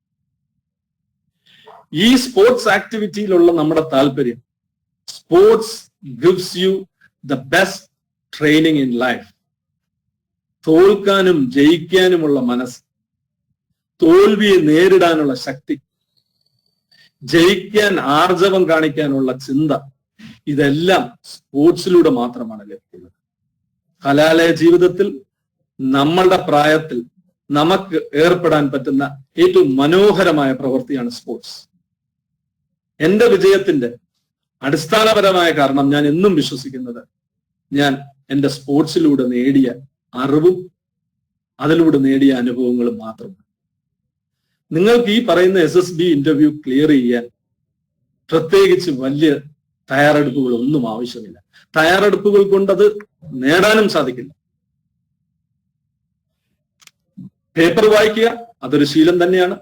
ഈ സ്പോർട്സ് ആക്ടിവിറ്റിയിലുള്ള നമ്മുടെ താല്പര്യം, sports gives you the best training in life. തോൽക്കാനും ജയിക്കാനുമുള്ള മനസ്സ്, തോൽവിയെ നേരിടാനുള്ള ശക്തി, ജയിക്കാൻ ആർജവം കാണിക്കാനുള്ള ചിന്ത, ഇതെല്ലാം സ്പോർട്സിലൂടെ മാത്രമാണ് ലഭിക്കുന്നത്. കലാലയ ജീവിതത്തിൽ നമ്മളുടെ പ്രായത്തിൽ നമുക്ക് ഏർപ്പെടാൻ പറ്റുന്ന ഏറ്റവും മനോഹരമായ പ്രവൃത്തിയാണ് സ്പോർട്സ്. എന്റെ വിജയത്തിന്റെ അടിസ്ഥാനപരമായ കാരണം ഞാൻ എന്നും വിശ്വസിക്കുന്നത് ഞാൻ എന്റെ സ്പോർട്സിലൂടെ നേടിയ അറിവും അതിലൂടെ നേടിയ അനുഭവങ്ങളും മാത്രമാണ്. നിങ്ങൾക്ക് ഈ പറയുന്ന SSB ഇന്റർവ്യൂ ക്ലിയർ ചെയ്യാൻ പ്രത്യേകിച്ച് വലിയ തയ്യാറെടുപ്പുകളൊന്നും ആവശ്യമില്ല. തയ്യാറെടുപ്പുകൾ കൊണ്ടത് നേടാനും സാധിക്കില്ല. പേപ്പർ വായിക്കുക, അതൊരു ശീലം തന്നെയാണ്.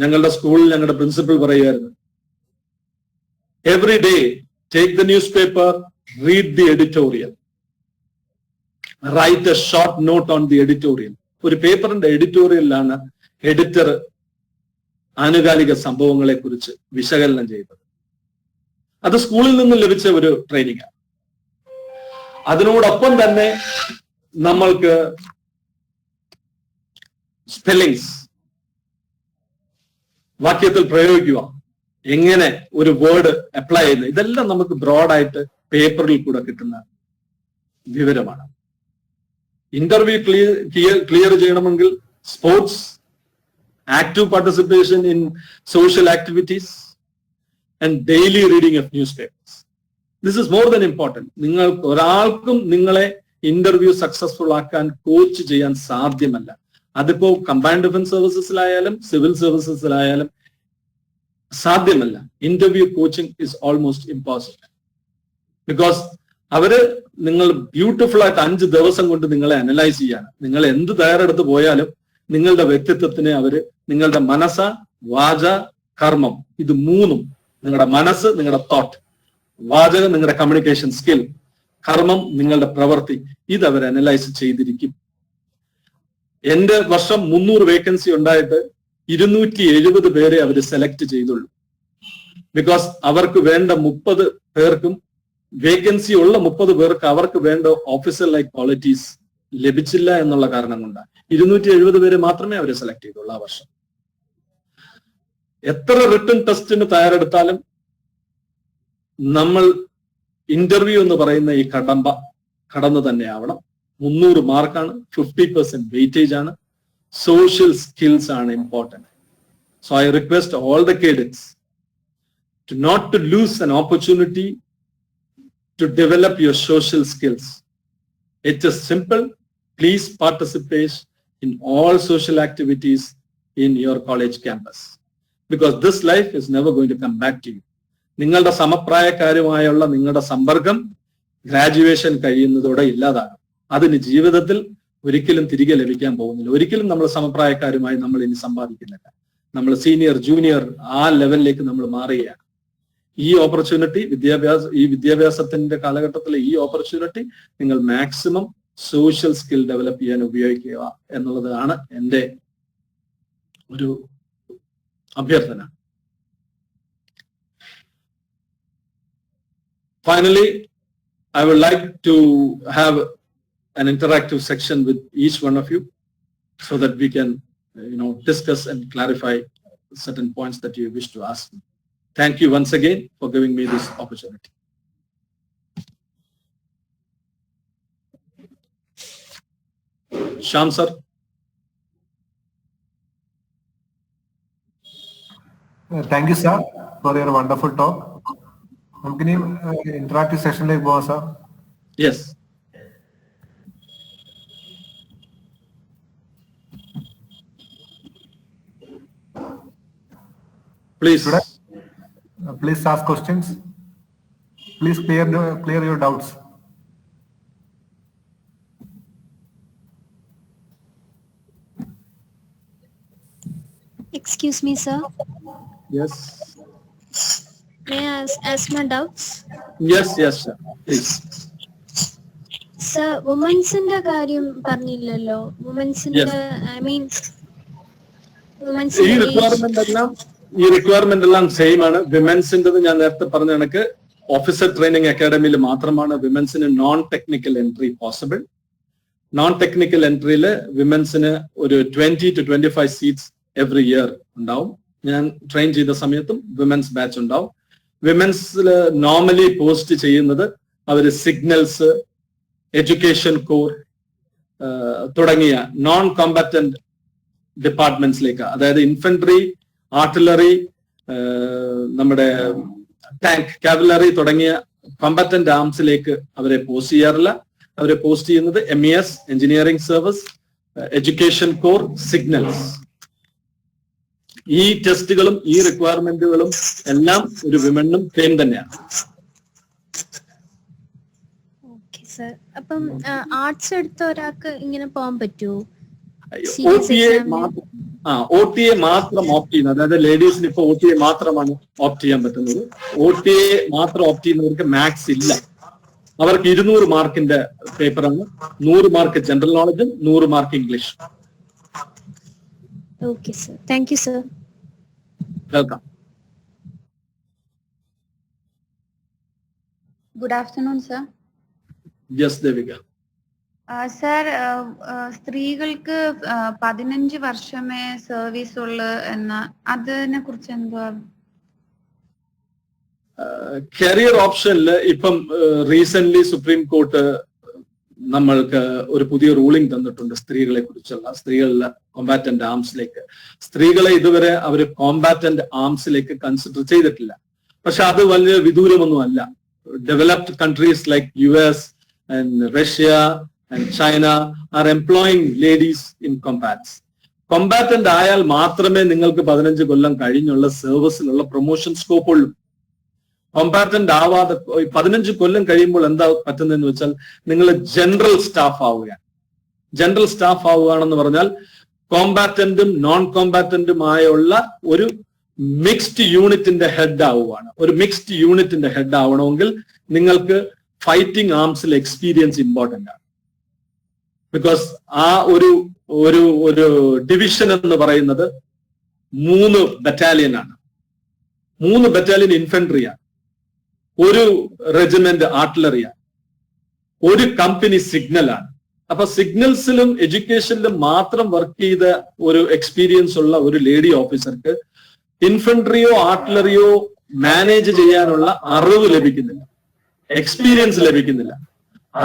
ഞങ്ങളുടെ സ്കൂളിൽ ഞങ്ങളുടെ പ്രിൻസിപ്പൽ പറയുമായിരുന്നു, every day take the news paper, read the editorial, write a short note on the editorial. ഒരു പേപ്പറിന്റെ എഡിറ്റോറിയലിലാണ് എഡിറ്റർ ആനുകാലിക സംഭവങ്ങളെ കുറിച്ച് വിശകലനം ചെയ്തത്. അത് സ്കൂളിൽ നിന്ന് ലഭിച്ച ഒരു ട്രെയിനിങ് ആണ്. അതിനോടൊപ്പം തന്നെ നമ്മൾക്ക് സ്പെല്ലിങ്സ് വാക്യത്തിൽ പ്രയോഗിക്കുക, എങ്ങനെ ഒരു വേർഡ് അപ്ലൈ ചെയ്യുന്നത്, ഇതെല്ലാം നമുക്ക് ബ്രോഡായിട്ട് പേപ്പറിൽ കൂടെ കിട്ടുന്ന വിവരമാണ്. ഇന്റർവ്യൂ ക്ലിയർ ചെയ്യണമെങ്കിൽ sports, active participation in social activities, and daily reading of newspapers. This is more than important. നിങ്ങൾക്ക് ഒരാൾക്കും നിങ്ങളെ ഇന്റർവ്യൂ സക്സസ്ഫുൾ ആക്കാൻ കോച്ച് ചെയ്യാൻ സാധ്യമല്ല. അതിപ്പോ കമ്പൈൻഡ് ഡിഫൻസ് സർവീസസിലായാലും സിവിൽ സർവീസസിലായാലും സാധ്യമല്ല. Interview coaching is almost impossible. Because അവര് നിങ്ങൾ ബ്യൂട്ടിഫുൾ ആയിട്ട് 5 ദിവസം കൊണ്ട് നിങ്ങളെ അനലൈസ് ചെയ്യാണ്. നിങ്ങൾ എന്ത് തയ്യാറെടുത്ത് പോയാലും നിങ്ങളുടെ വ്യക്തിത്വത്തിനെ അവര് നിങ്ങളുടെ മനസ്സ, വാച, കർമ്മം, ഇത് മൂന്നും, നിങ്ങളുടെ മനസ്സ്, നിങ്ങളുടെ തോട്ട്, വാചകം, നിങ്ങളുടെ കമ്മ്യൂണിക്കേഷൻ സ്കിൽ, കർമ്മം, നിങ്ങളുടെ പ്രവൃത്തി, ഇത് അവർ അനലൈസ് ചെയ്തിരിക്കും. എന്റെ വർഷം 300 വേക്കൻസി ഉണ്ടായിട്ട് 270 പേരെ അവർ സെലക്ട് ചെയ്തുള്ളൂ. ബിക്കോസ് അവർക്ക് വേണ്ട 30 പേർക്കും, വേക്കൻസി ഉള്ള 30 പേർക്ക് അവർക്ക് വേണ്ട ഓഫീസർ ലൈക്ക് ക്വാളിറ്റീസ് ലഭിച്ചില്ല എന്നുള്ള കാരണം കൊണ്ടാണ് 270 പേര് മാത്രമേ അവരെ സെലക്ട് ചെയ്തുള്ളൂ ആ വർഷം. എത്ര റിട്ടൺ ടെസ്റ്റിന് തയ്യാറെടുത്താലും നമ്മൾ ഇന്റർവ്യൂ എന്ന് പറയുന്ന ഈ കടന്നു തന്നെ ആവണം. 300 മാർക്കാണ്, 50% വെയിറ്റേജ് ആണ്, സോഷ്യൽ സ്കിൽസ് ആണ് important. So I request all the cadets to not to lose an opportunity to develop your social skills. It is simple. Please participate in all social activities in your college campus, because this life is never going to come back to you. നിങ്ങളുടെ സമപ്രായക്കാരുമായുള്ള നിങ്ങളുടെ സമ്പർക്കം ഗ്രാജുവേഷൻ കഴിയുന്നതോടെ ഇല്ലാതാകും. അതിന് ജീവിതത്തിൽ ഒരിക്കലും തിരികെ ലഭിക്കാൻ പോകുന്നില്ല. ഒരിക്കലും നമ്മൾ സമപ്രായക്കാരുമായി നമ്മൾ ഇനി സമ്പാദിക്കുന്നില്ല. നമ്മൾ സീനിയർ, ജൂനിയർ ആ ലെവലിലേക്ക് നമ്മൾ മാറുകയാണ്. ഈ ഓപ്പർച്യൂണിറ്റി, വിദ്യാഭ്യാസത്തിന്റെ കാലഘട്ടത്തിലെ ഈ ഓപ്പർച്യൂണിറ്റി നിങ്ങൾ മാക്സിമം സോഷ്യൽ സ്കിൽ ഡെവലപ്പ് ചെയ്യാൻ ഉപയോഗിക്കുക എന്നുള്ളതാണ് എൻ്റെ ഒരു അഭ്യർത്ഥന. Finally, I would like to have an interactive section with each one of you so that we can, discuss and clarify certain points that you wish to ask me. Thank you once again for giving me this opportunity. Shyam sir. Thank you, sir, for your wonderful talk. നമുക്കിനി ഇന്ററാക്റ്റീവ് സെഷനിലേക്ക് പോവാം sir. Yes. Please ask questions. Please clear your doubts. Excuse me, sir. Yes. May I ask my doubts? Yes, sir. Please. Sir, women's in the karyam parnillalo. Women's in Yes. the, I mean, women's ഈ in the റിക്വയർമെന്റ് എല്ലാം സെയിം ആണ്. വിമൻസിൻ്റെത് ഞാൻ നേരത്തെ പറഞ്ഞ കണക്ക് ഓഫീസർ ട്രെയിനിങ് അക്കാഡമിയിൽ മാത്രമാണ് വിമൻസിന് non technical entry possible. Non technical എൻട്രിയിൽ വിമൻസിന് ഒരു 20 to 25 സീറ്റ്സ് എവറി ഇയർ ഉണ്ടാവും. ഞാൻ ട്രെയിൻ ചെയ്ത സമയത്തും വിമൻസ് ബാച്ച് ഉണ്ടാവും. വിമൻസിൽ നോർമലി പോസ്റ്റ് ചെയ്യുന്നത് അവർ സിഗ്നൽസ്, എഡ്യൂക്കേഷൻ കോർ തുടങ്ങിയ നോൺ കോംബാറ്റന്റ് ഡിപ്പാർട്ട്മെന്റ്സിലേക്ക്, അതായത് ഇൻഫൻട്രി, ആർട്ടിലറി, നമ്മുടെ ടാങ്ക്, കാവലറി തുടങ്ങിയ കോംബാറ്റന്റ് ആംസിലേക്ക് അവരെ പോസ്റ്റ് ചെയ്യാറില്ല. അവരെ പോസ്റ്റ് ചെയ്യുന്നത് MES, engineering service, education core, signals. ഈ ടെസ്റ്റുകളും ഈ റിക്വയർമെന്റുകളും എല്ലാം ഒരു വിമനും സെയിം തന്നെയാണ്. Okay, sir. അപ്പം ആർട്സ് എടുത്ത ഒരാൾക്ക് ഇങ്ങനെ പോകാൻ പറ്റുമോ? CS exam. OTA മാത്രം ഓപ്റ്റ് ചെയ്യുന്നത്, അതായത് ലേഡീസിന് ഇപ്പൊ OTA മാത്രമാണ് ഓപ്റ്റ് ചെയ്യാൻ പറ്റുന്നത്. OTA മാത്രം ഓപ്റ്റ് ചെയ്യുന്നവർക്ക് മാത്സ് ഇല്ല. അവർക്ക് 200 മാർക്കിന്റെ പേപ്പറാണ്. 100 മാർക്ക് ജനറൽ നോളജും 100 mark English. Okay, sir. Thank you, sir. Welcome. Good afternoon, sir. Yes Devika. Sir, സ്ത്രീകൾക്ക് 15 വർഷമേ സർവീസ് ഉള്ളു എന്ന അതിനെ കുറിച്ച് എന്തുവാ? കരിയർ ഓപ്ഷനിൽ ഇപ്പം റീസെന്റ് സുപ്രീം കോർട്ട് നമ്മൾക്ക് ഒരു പുതിയ റൂളിംഗ് തന്നിട്ടുണ്ട് സ്ത്രീകളെ കുറിച്ചുള്ള. സ്ത്രീകളിലെ കോമ്പാറ്റന്റ് ആംസിലേക്ക് സ്ത്രീകളെ ഇതുവരെ അവർ കോമ്പാറ്റന്റ് ആംസിലേക്ക് കൺസിഡർ ചെയ്തിട്ടില്ല. പക്ഷെ അത് വലിയ വിദൂരമൊന്നും അല്ല. Developed countries like US and Russia and China are employing ladies in combats. Combatant ആയാൽ മാത്രമേ നിങ്ങൾക്ക് 15 കൊല്ലം കഴിഞ്ഞുള്ള സർവീസിലുള്ള പ്രൊമോഷൻ സ്കോപ്പ് ഉള്ളൂ. കോമ്പാറ്റന്റ് ആവാതെ 15 കൊല്ലം കഴിയുമ്പോൾ എന്താ പറ്റുന്നതെന്ന് വെച്ചാൽ നിങ്ങൾ ജനറൽ സ്റ്റാഫ് ആവുകയാണ്. ജനറൽ സ്റ്റാഫ് ആവുകയാണെന്ന് പറഞ്ഞാൽ കോമ്പാറ്റന്റും നോൺ കോമ്പാറ്റന്റുമായുള്ള ഒരു മിക്സ്ഡ് യൂണിറ്റിന്റെ ഹെഡ് ആവുകയാണ്. ഒരു മിക്സ്ഡ് യൂണിറ്റിന്റെ ഹെഡ് ആവണമെങ്കിൽ നിങ്ങൾക്ക് ഫൈറ്റിംഗ് ആംസിൽ എക്സ്പീരിയൻസ് ഇമ്പോർട്ടന്റ് ആണ്. ബിക്കോസ് ആ ഒരു ഒരു ഒരു ഡിവിഷൻ എന്ന് പറയുന്നത് 3 ബറ്റാലിയൻ ആണ്. 3 ബറ്റാലിയൻ ഇൻഫൻട്രിയാണ്, ഒരു റെജിമെന്റ് ആർട്ടിലറിയാണ്, ഒരു കമ്പനി സിഗ്നലാണ്. അപ്പൊ സിഗ്നൽസിലും എഡ്യൂക്കേഷനിലും മാത്രം വർക്ക് ചെയ്ത ഒരു എക്സ്പീരിയൻസ് ഉള്ള ഒരു ലേഡി ഓഫീസർക്ക് ഇൻഫൻട്രിയോ ആർട്ടിലറിയോ മാനേജ് ചെയ്യാനുള്ള അറിവ് ലഭിക്കുന്നില്ല, എക്സ്പീരിയൻസ് ലഭിക്കുന്നില്ല.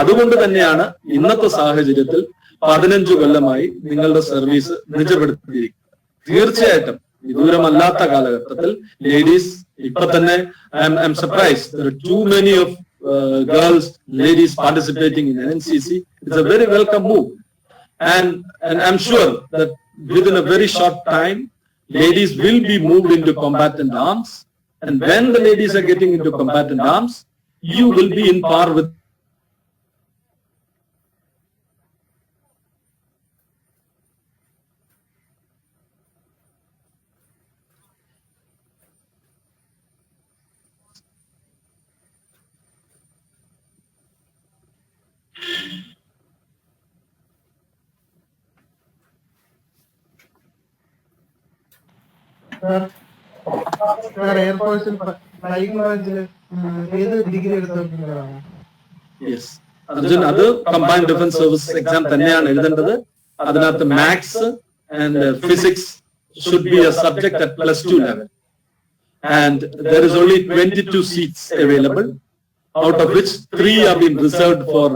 അതുകൊണ്ട് തന്നെയാണ് ഇന്നത്തെ സാഹചര്യത്തിൽ 15 കൊല്ലമായി നിങ്ങളുടെ സർവീസ് നിജപ്പെടുത്തിയിരിക്കുന്നത്. തീർച്ചയായിട്ടും വിദൂരമല്ലാത്ത കാലഘട്ടത്തിൽ ലേഡീസ് ഇപ്പൊ തന്നെ I am surprised there are too many of girls ladies participating in NCC. It's a very welcome move, and I'm sure that within a very short time ladies will be moved into combatant arms, and when the ladies are getting into combatant arms, you will be in par with എയർഫോഴ്സിൽ ഫ്ലൈയിങ് റേഞ്ചിൽ ഏത് ഡിഗ്രി എടുത്തോണ്ടാണ്? യെസ് അർജുൻ, അത് കമ്പൈൻഡ് ഡിഫൻസ് സർവീസസ് എക്സാം തന്നെയാണ് എഴുതേണ്ടത്. അതിനകത്ത് maths and physics should be A subject at +2 level, and there is only 22 seats available, out of which 3 are being reserved for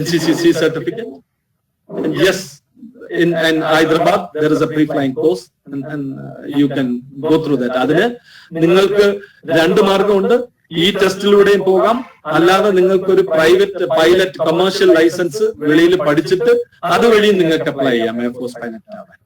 NCCC certificate. And yes, in Hyderabad there is a pre-flying course, and you can go through that. അതിന് നിങ്ങൾക്ക് 2 മാർഗമുണ്ട്. ഈ ടെസ്റ്റിലൂടെയും പോകാം, അല്ലാതെ നിങ്ങൾക്ക് ഒരു പ്രൈവറ്റ് പൈലറ്റ് കമേഴ്ഷ്യൽ ലൈസൻസ് വെളിയിൽ പഠിച്ചിട്ട് അതുവഴി നിങ്ങൾക്ക് അപ്ലൈ ചെയ്യാം എയർഫോഴ്സ് പൈലറ്റ് ആവാൻ.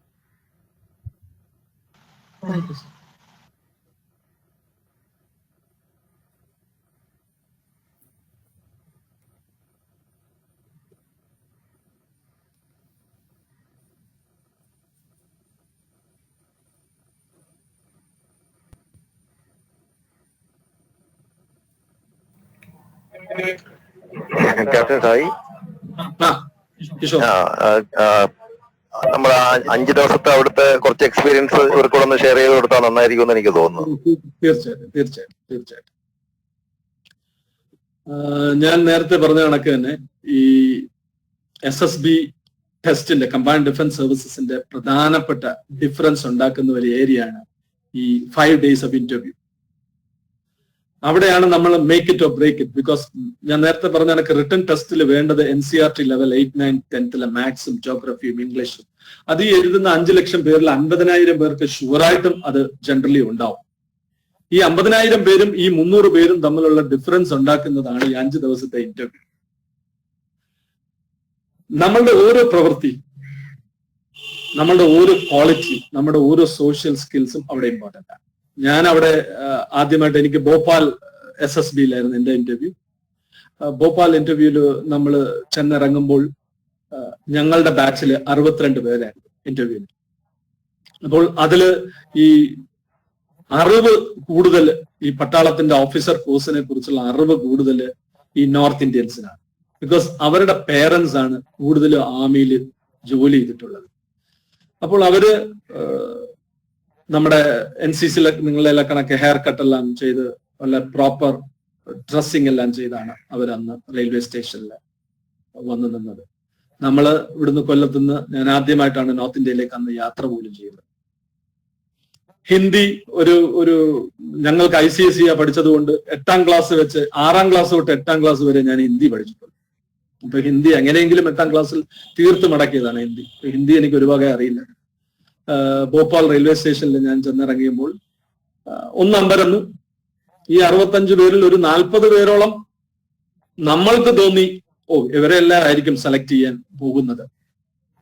ക്യാപ്റ്റൻ സായി, കിഷോർ, നമ്മൾ 5 ദിവസത്തെ അവിടുത്തെ കുറച്ച് എക്സ്പീരിയൻസ് ഇവർക്കൂടെ ഒന്ന് ഷെയർ ചെയ്ത് കൊടുത്താൽ നന്നായിരിക്കും എന്ന് എനിക്ക് തോന്നുന്നു. തീർച്ചയായിട്ടും. ഞാൻ നേരത്തെ പറഞ്ഞ കണക്ക് തന്നെ ഈ SSB ടെസ്റ്റിന്റെ കമ്പൈൻഡ് ഡിഫൻസ് സർവീസസിന്റെ പ്രധാനപ്പെട്ട ഡിഫറൻസ് ഉണ്ടാക്കുന്ന ഒരു ഏരിയയാണ് ഈ 5 days ഓഫ് ഇന്റർവ്യൂ. അവിടെയാണ് നമ്മൾ make it or break it. Because ഞാൻ നേരത്തെ പറഞ്ഞ കണക്ക് റിട്ടൺ ടെസ്റ്റിൽ വേണ്ടത് NCERT ലെവൽ 8, 9, 10th മാത്സും ജോഗ്രഫിയും ഇംഗ്ലീഷും. അത് ഈ എഴുതുന്ന 5 ലക്ഷം പേരിൽ 50,000 പേർക്ക് ഷുവറായിട്ടും അത് ജനറലി ഉണ്ടാവും. ഈ 50,000 പേരും ഈ 300 പേരും തമ്മിലുള്ള ഡിഫറൻസ് ഉണ്ടാക്കുന്നതാണ് ഈ 5 ദിവസത്തെ ഇന്റർവ്യൂ. നമ്മളുടെ ഓരോ പ്രവൃത്തി, നമ്മളുടെ ഓരോ ക്വാളിറ്റി, നമ്മുടെ ഓരോ സോഷ്യൽ സ്കിൽസും അവിടെ ഇമ്പോർട്ടൻ്റ് ആണ്. ഞാൻ അവിടെ ആദ്യമായിട്ട് എനിക്ക് ഭോപ്പാൽ SSBയിലായിരുന്നു എന്റെ ഇന്റർവ്യൂ. ഭോപ്പാൽ ഇന്റർവ്യൂല് നമ്മൾ ചെന്നിറങ്ങുമ്പോൾ ഞങ്ങളുടെ ബാച്ചിൽ 62 പേരായിരുന്നു ഇന്റർവ്യൂവിന്. അപ്പോൾ അതില് ഈ അറിവ് കൂടുതൽ, ഈ പട്ടാളത്തിന്റെ ഓഫീസർ കോഴ്സിനെ കുറിച്ചുള്ള അറിവ് കൂടുതൽ ഈ നോർത്ത് ഇന്ത്യൻസിനാണ്. ബിക്കോസ് അവരുടെ പേരൻസ് ആണ് കൂടുതൽ ആർമിയിൽ ജോലി ചെയ്തിട്ടുള്ളത്. അപ്പോൾ അവര് നമ്മുടെ NCC നിങ്ങളെല്ലാം കണക്ക് ഹെയർ കട്ട് എല്ലാം ചെയ്ത് നല്ല പ്രോപ്പർ ഡ്രസ്സിങ് എല്ലാം ചെയ്താണ് അവരന്ന് റെയിൽവേ സ്റ്റേഷനിൽ വന്നു നിന്നത്. നമ്മള് ഇവിടുന്ന് കൊല്ലത്തുനിന്ന് ഞാൻ ആദ്യമായിട്ടാണ് നോർത്ത് ഇന്ത്യയിലേക്ക് അന്ന് യാത്ര പോലും ചെയ്തത്. ഹിന്ദി ഒരു ഞങ്ങൾക്ക് ICSE പഠിച്ചത് കൊണ്ട് 8ാം ക്ലാസ് വെച്ച് 6ാം ക്ലാസ് തൊട്ട് 8ാം ക്ലാസ് വരെ ഞാൻ ഹിന്ദി പഠിച്ചിട്ടുണ്ട്. അപ്പൊ ഹിന്ദി എങ്ങനെയെങ്കിലും 8ാം ക്ലാസ്സിൽ തീർത്ത് മടക്കിയതാണ് ഹിന്ദി. ഹിന്ദി എനിക്ക് ഒരു വക അറിയില്ല. ഭോപ്പാൽ റെയിൽവേ സ്റ്റേഷനിൽ ഞാൻ ചെന്നിറങ്ങിയപ്പോൾ ഒന്നമ്പരന്നു. ഈ 65 പേരിൽ ഒരു 40 പേരോളം നമ്മൾക്ക് തോന്നി, ഓ ഇവരെല്ലാം ആയിരിക്കും സെലക്ട് ചെയ്യാൻ പോകുന്നത്.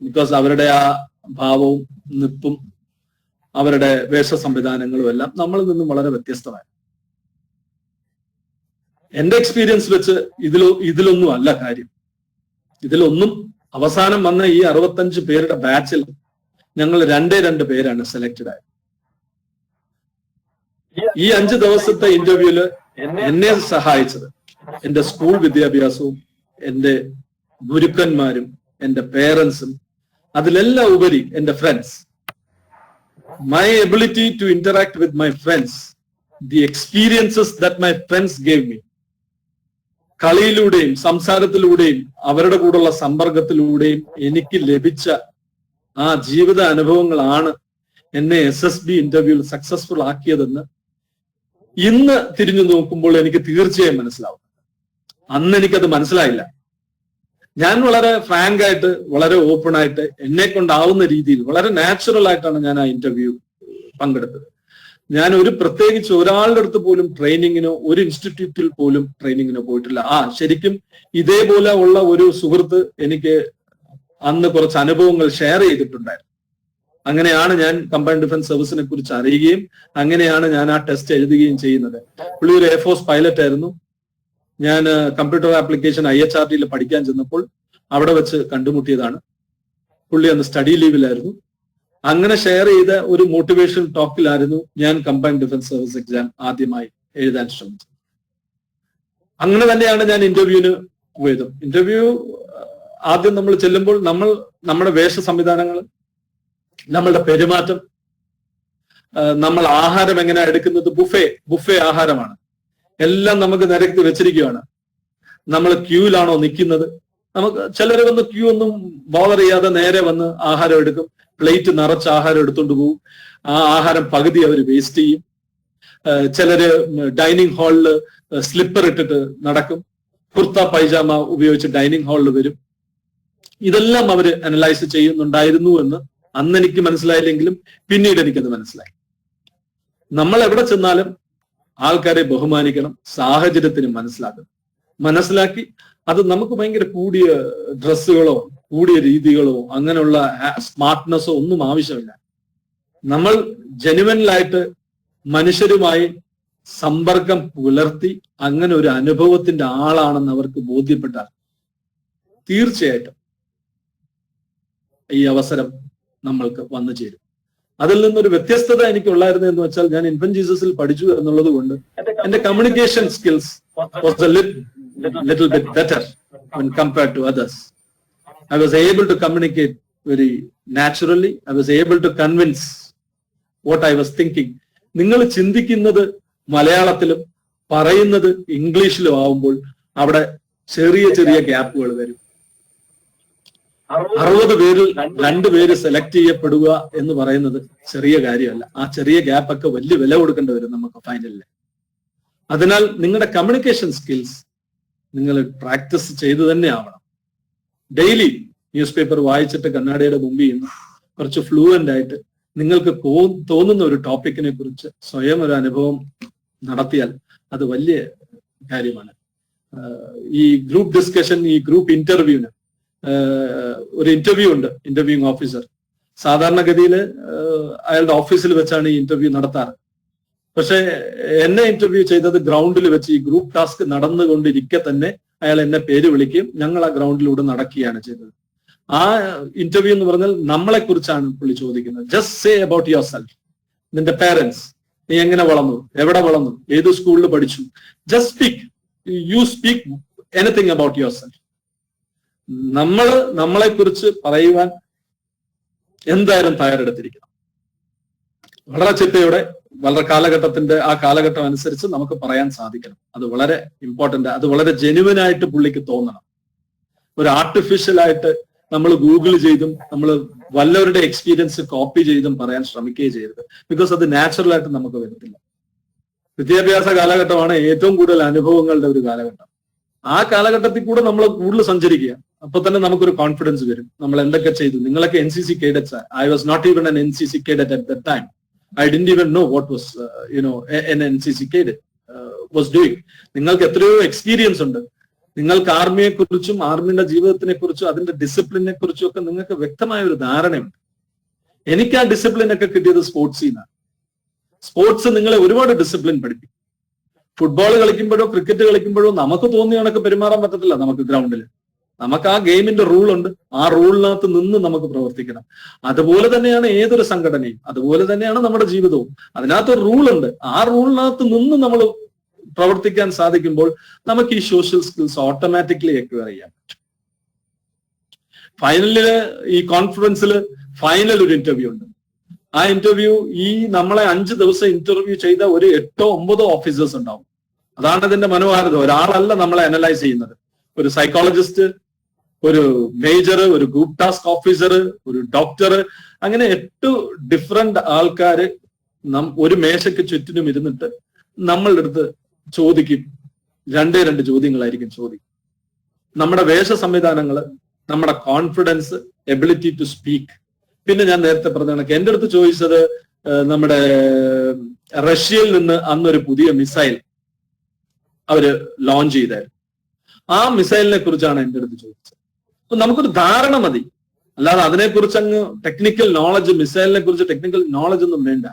ബിക്കോസ് അവരുടെ ആ ഭാവവും നിപ്പും അവരുടെ വേഷ സംവിധാനങ്ങളും എല്ലാം നമ്മളിൽ നിന്നും വളരെ വ്യത്യസ്തമായി. എന്റെ എക്സ്പീരിയൻസ് വെച്ച് ഇതിലൊന്നും അല്ല കാര്യം. ഇതിലൊന്നും അവസാനം വന്ന ഈ 65 പേരുടെ ബാച്ചിൽ ഞങ്ങൾ 2 പേരാണ് സെലക്റ്റഡ് ആയത്. ഈ 5 ദിവസത്തെ ഇന്റർവ്യൂല് എന്നെ സഹായിച്ചത് എന്റെ സ്കൂൾ വിദ്യാഭ്യാസവും എന്റെ ഗുരുക്കന്മാരും എന്റെ പേരൻസും, അതിലെല്ലാം ഉപരി എന്റെ friends. My ability to interact with my friends, the experiences that my friends gave me, കളിയിലൂടെയും സംസാരത്തിലൂടെയും അവരുടെ കൂടെയുള്ള സമ്പർക്കത്തിലൂടെയും എനിക്ക് ലഭിച്ച ആ ജീവിത അനുഭവങ്ങളാണ് എന്നെ SSB ഇന്റർവ്യൂവിൽ സക്സസ്ഫുൾ ആക്കിയതെന്ന് ഇന്ന് തിരിഞ്ഞു നോക്കുമ്പോൾ എനിക്ക് തീർച്ചയായും മനസ്സിലാവും. അന്ന് എനിക്കത് മനസ്സിലായില്ല. ഞാൻ വളരെ ഫ്രാങ്ക് ആയിട്ട്, വളരെ ഓപ്പൺ ആയിട്ട്, എന്നെ കൊണ്ടാവുന്ന രീതിയിൽ വളരെ നാച്ചുറൽ ആയിട്ടാണ് ഞാൻ ആ ഇന്റർവ്യൂ പങ്കെടുത്തത്. ഞാൻ പ്രത്യേകിച്ച് ഒരാളുടെ അടുത്ത് പോലും ട്രെയിനിങ്ങിനോ ഒരു ഇൻസ്റ്റിറ്റ്യൂട്ടിൽ പോലും ട്രെയിനിങ്ങിനോ പോയിട്ടില്ല. ശരിക്കും ഇതേപോലെ ഉള്ള ഒരു സുഹൃത്ത് എനിക്ക് അന്ന് കുറച്ച് അനുഭവങ്ങൾ ഷെയർ ചെയ്തിട്ടുണ്ടായിരുന്നു. അങ്ങനെയാണ് ഞാൻ കമ്പൈൻഡ് ഡിഫൻസ് സർവീസിനെ കുറിച്ച് അറിയുകയും അങ്ങനെയാണ് ഞാൻ ആ ടെസ്റ്റ് എഴുതുകയും ചെയ്യുന്നത്. പുള്ളി ഒരു എയർഫോഴ്സ് പൈലറ്റ് ആയിരുന്നു. ഞാൻ കമ്പ്യൂട്ടർ ആപ്ലിക്കേഷൻ IHRD പഠിക്കാൻ ചെന്നപ്പോൾ അവിടെ വെച്ച് കണ്ടുമുട്ടിയതാണ്. പുള്ളി അന്ന് സ്റ്റഡി ലീവിലായിരുന്നു. അങ്ങനെ ഷെയർ ചെയ്ത ഒരു മോട്ടിവേഷൻ ടോക്കിലായിരുന്നു ഞാൻ കമ്പൈൻഡ് ഡിഫൻസ് സർവീസ് എക്സാം ആദ്യമായി എഴുതാൻ ശ്രമിച്ചത്. അങ്ങനെ തന്നെയാണ് ഞാൻ ഇന്റർവ്യൂവിന് പോയത്. ഇന്റർവ്യൂ ആദ്യം നമ്മൾ ചെല്ലുമ്പോൾ നമ്മുടെ വേഷ സംവിധാനങ്ങൾ, നമ്മളുടെ പെരുമാറ്റം, നമ്മൾ ആഹാരം എങ്ങനെയാണ് എടുക്കുന്നത്, ബുഫേ ആഹാരമാണ്. എല്ലാം നമുക്ക് നിരത്തി വെച്ചിരിക്കുകയാണ്. നമ്മൾ ക്യൂവിലാണോ നിൽക്കുന്നത്? നമുക്ക് ചിലർ വന്ന് ക്യൂ ഒന്നും ബോധർ ചെയ്യാതെ നേരെ വന്ന് ആഹാരം എടുക്കും. പ്ലേറ്റ് നിറച്ച് ആഹാരം എടുത്തുകൊണ്ട് പോകും. ആ ആഹാരം പകുതി അവർ വേസ്റ്റ് ചെയ്യും. ചിലര് ഡൈനിങ് ഹാളിൽ സ്ലിപ്പർ ഇട്ടിട്ട് നടക്കും. കുർത്ത പൈജാമ ഉപയോഗിച്ച് ഡൈനിങ് ഹാളിൽ വരും. ഇതെല്ലാം അവർ അനലൈസ് ചെയ്യുന്നുണ്ടായിരുന്നു എന്ന് അന്ന് എനിക്ക് മനസ്സിലായില്ലെങ്കിലും പിന്നീട് എനിക്കത് മനസ്സിലായി. നമ്മൾ എവിടെ ചെന്നാലും ആൾക്കാരെ ബഹുമാനിക്കണം, സാഹചര്യത്തിന് മനസ്സിലാക്കി അത് നമുക്ക് ഭയങ്കര കൂടിയ ഡ്രസ്സുകളോ കൂടിയ രീതികളോ അങ്ങനെയുള്ള സ്മാർട്ട്നെസ്സോ ഒന്നും ആവശ്യമില്ല. നമ്മൾ ജെനുവനായിട്ട് മനുഷ്യരുമായി സമ്പർക്കം പുലർത്തി അങ്ങനെ ഒരു അനുഭവത്തിന്റെ ആളാണെന്ന് അവർക്ക് ബോധ്യപ്പെട്ടാൽ തീർച്ചയായിട്ടും ഈ അവസരം നമ്മൾക്ക് വന്നു ചേരും. അതിൽ നിന്നൊരു വ്യത്യസ്തത എനിക്കുള്ളായിരുന്നു എന്ന് വെച്ചാൽ, ഞാൻ ഇൻഫന്റ് ജീസസിൽ പഠിച്ചു എന്നുള്ളത് കൊണ്ട് എന്റെ communication skills was A little bit better when compared to others. I was able to communicate very naturally. I was able to convince what I was thinking. നിങ്ങൾ ചിന്തിക്കുന്നത് മലയാളത്തിലും പറയുന്നത് ഇംഗ്ലീഷിലും ആവുമ്പോൾ അവിടെ ചെറിയ ചെറിയ ഗ്യാപ്പുകൾ വരും. 60 പേരിൽ 2 പേര് സെലക്ട് ചെയ്യപ്പെടുക എന്ന് പറയുന്നത് ചെറിയ കാര്യമല്ല. ആ ചെറിയ ഗ്യാപ്പൊക്കെ വലിയ വില കൊടുക്കേണ്ടി വരും നമുക്ക് ഫൈനലിൽ. അതിനാൽ നിങ്ങളുടെ കമ്മ്യൂണിക്കേഷൻ സ്കിൽസ് നിങ്ങൾ പ്രാക്ടീസ് ചെയ്തു തന്നെ ആവണം. ഡെയിലി ന്യൂസ് പേപ്പർ വായിച്ചിട്ട് കണ്ണാടിയുടെ മുമ്പിൽ നിന്ന് കുറച്ച് ഫ്ലൂവന്റ് ആയിട്ട് നിങ്ങൾക്ക് തോന്നുന്ന ഒരു ടോപ്പിക്കിനെ കുറിച്ച് സ്വയം ഒരു അനുഭവം നടത്തിയാൽ അത് വലിയ കാര്യമാണ്. ഈ ഗ്രൂപ്പ് ഡിസ്കഷൻ, ഈ ഗ്രൂപ്പ് ഇന്റർവ്യൂവിന് ഒരു ഇന്റർവ്യൂ ഉണ്ട്, ഇന്റർവ്യൂയിങ് ഓഫീസർ. സാധാരണഗതിയിൽ അയാളുടെ ഓഫീസിൽ വെച്ചാണ് ഈ ഇന്റർവ്യൂ നടത്താറ്. പക്ഷെ എന്നെ ഇന്റർവ്യൂ ചെയ്തത് ഗ്രൗണ്ടിൽ വെച്ച് ഈ ഗ്രൂപ്പ് ടാസ്ക് നടന്നുകൊണ്ടിരിക്കെ തന്നെ അയാൾ എന്നെ പേര് വിളിക്കുകയും ഞങ്ങൾ ആ ഗ്രൗണ്ടിലൂടെ നടക്കുകയാണ് ചെയ്തത്. ആ ഇന്റർവ്യൂ എന്ന് പറഞ്ഞാൽ നമ്മളെ കുറിച്ചാണ് പുള്ളി ചോദിക്കുന്നത്. Just say about your self, നിന്റെ പേരൻസ്, നീ എങ്ങനെ വളർന്നു, എവിടെ വളർന്നു, ഏത് സ്കൂളിൽ പഠിച്ചു. Just speak, you speak anything about your self. നമ്മളെ കുറിച്ച് പറയുവാൻ എന്തായാലും തയ്യാറെടുത്തിരിക്കണം. വളരെ ചിട്ടയോടെ, വളരെ കാലഘട്ടത്തിന്റെ ആ കാലഘട്ടം അനുസരിച്ച് നമുക്ക് പറയാൻ സാധിക്കണം. അത് വളരെ ഇമ്പോർട്ടന്റ്. അത് വളരെ ജെന്യുവൻ ആയിട്ട് പുള്ളിക്ക് തോന്നണം. ഒരു ആർട്ടിഫിഷ്യൽ ആയിട്ട് നമ്മൾ ഗൂഗിൾ ചെയ്തും നമ്മൾ വല്ലവരുടെ എക്സ്പീരിയൻസ് കോപ്പി ചെയ്തും പറയാൻ ശ്രമിക്കുകയും ചെയ്യരുത്. ബിക്കോസ് അത് നാച്ചുറൽ ആയിട്ട് നമുക്ക് വരത്തില്ല. വിദ്യാഭ്യാസ കാലഘട്ടമാണ് ഏറ്റവും കൂടുതൽ അനുഭവങ്ങളുടെ ഒരു കാലഘട്ടം. ആ കാലഘട്ടത്തിൽ കൂടെ നമ്മൾ കൂടുതൽ സഞ്ചരിക്കുക. അപ്പൊ തന്നെ നമുക്കൊരു കോൺഫിഡൻസ് വരും. നമ്മൾ എന്തൊക്കെ ചെയ്തു. നിങ്ങളൊക്കെ NCC cadets. I was not even an NCC cadet at that time. I didn't even know what was, an NCC cadet was doing. നിങ്ങൾക്ക് എത്രയോ എക്സ്പീരിയൻസ് ഉണ്ട്. നിങ്ങൾക്ക് ആർമിയെ കുറിച്ചും ആർമിയുടെ ജീവിതത്തിനെ കുറിച്ചും അതിന്റെ ഡിസിപ്ലിനെ കുറിച്ചും ഒക്കെ നിങ്ങൾക്ക് വ്യക്തമായ ഒരു ധാരണയുണ്ട്. എനിക്ക് ആ ഡിസിപ്ലിൻ ഒക്കെ കിട്ടിയത് സ്പോർട്സിൽ നിന്നാണ്. സ്പോർട്സ് നിങ്ങളെ ഒരുപാട് ഡിസിപ്ലിൻ പഠിപ്പിക്കും. ഫുട്ബോൾ കളിക്കുമ്പോഴോ ക്രിക്കറ്റ് കളിക്കുമ്പോഴോ നമുക്ക് തോന്നിയ കണക്ക് പെരുമാറാൻ പറ്റത്തില്ല. നമുക്ക് ഗ്രൗണ്ടിൽ നമുക്ക് ആ ഗെയിമിന്റെ റൂൾ ഉണ്ട്. ആ റൂളിനകത്ത് നിന്ന് നമുക്ക് പ്രവർത്തിക്കണം. അതുപോലെ തന്നെയാണ് ഏതൊരു സംഘടനയും, അതുപോലെ തന്നെയാണ് നമ്മുടെ ജീവിതവും. അതിനകത്ത് റൂൾ ഉണ്ട്. ആ റൂളിനകത്ത് നിന്ന് നമ്മൾ പ്രവർത്തിക്കാൻ സാധിക്കുമ്പോൾ നമുക്ക് ഈ സോഷ്യൽ സ്കിൽസ് ഓട്ടോമാറ്റിക്കലി അക്വയർ ചെയ്യാൻ പറ്റും. ഫൈനലില് ഈ കോൺഫറൻസിൽ ഫൈനൽ ഒരു ഇന്റർവ്യൂ ഉണ്ട്. ആ ഇന്റർവ്യൂ ഈ നമ്മളെ 5 ദിവസം ഇന്റർവ്യൂ ചെയ്ത ഒരു 8-9 ഓഫീസേഴ്സ് ഉണ്ടാവും. അതാണ് ഇതിന്റെ മനോഹാരിത. ഒരാളല്ല നമ്മളെ അനലൈസ് ചെയ്യുന്നത്. ഒരു സൈക്കോളജിസ്റ്റ്, ഒരു മേജർ, ഒരു ഗ്രൂപ്പ് ടാസ്ക് ഓഫീസർ, ഒരു ഡോക്ടർ, അങ്ങനെ 8 ഡിഫറെന്റ് ആൾക്കാര് ഒരു മേശയ്ക്ക് ചുറ്റിനും ഇരുന്നിട്ട് നമ്മളുടെ അടുത്ത് ചോദിക്കും. 2 ചോദ്യങ്ങളായിരിക്കും ചോദിക്കും. നമ്മുടെ വേഷ സംവിധാനങ്ങള്, നമ്മുടെ കോൺഫിഡൻസ്, എബിലിറ്റി ടു സ്പീക്ക്. പിന്നെ ഞാൻ നേരത്തെ പറഞ്ഞ കണക്ക് എന്റെ അടുത്ത് ചോദിച്ചത് നമ്മുടെ റഷ്യയിൽ നിന്ന് അന്നൊരു പുതിയ മിസൈൽ അവര് ലോഞ്ച് ചെയ്തായിരുന്നു. ആ മിസൈലിനെ കുറിച്ചാണ് എന്റെ അടുത്ത് ചോദിച്ചത്. അപ്പൊ നമുക്കൊരു ധാരണ മതി. അല്ലാതെ അതിനെക്കുറിച്ച് അങ്ങ് ടെക്നിക്കൽ നോളജ്, മിസൈലിനെ കുറിച്ച് ടെക്നിക്കൽ നോളജ് ഒന്നും വേണ്ട.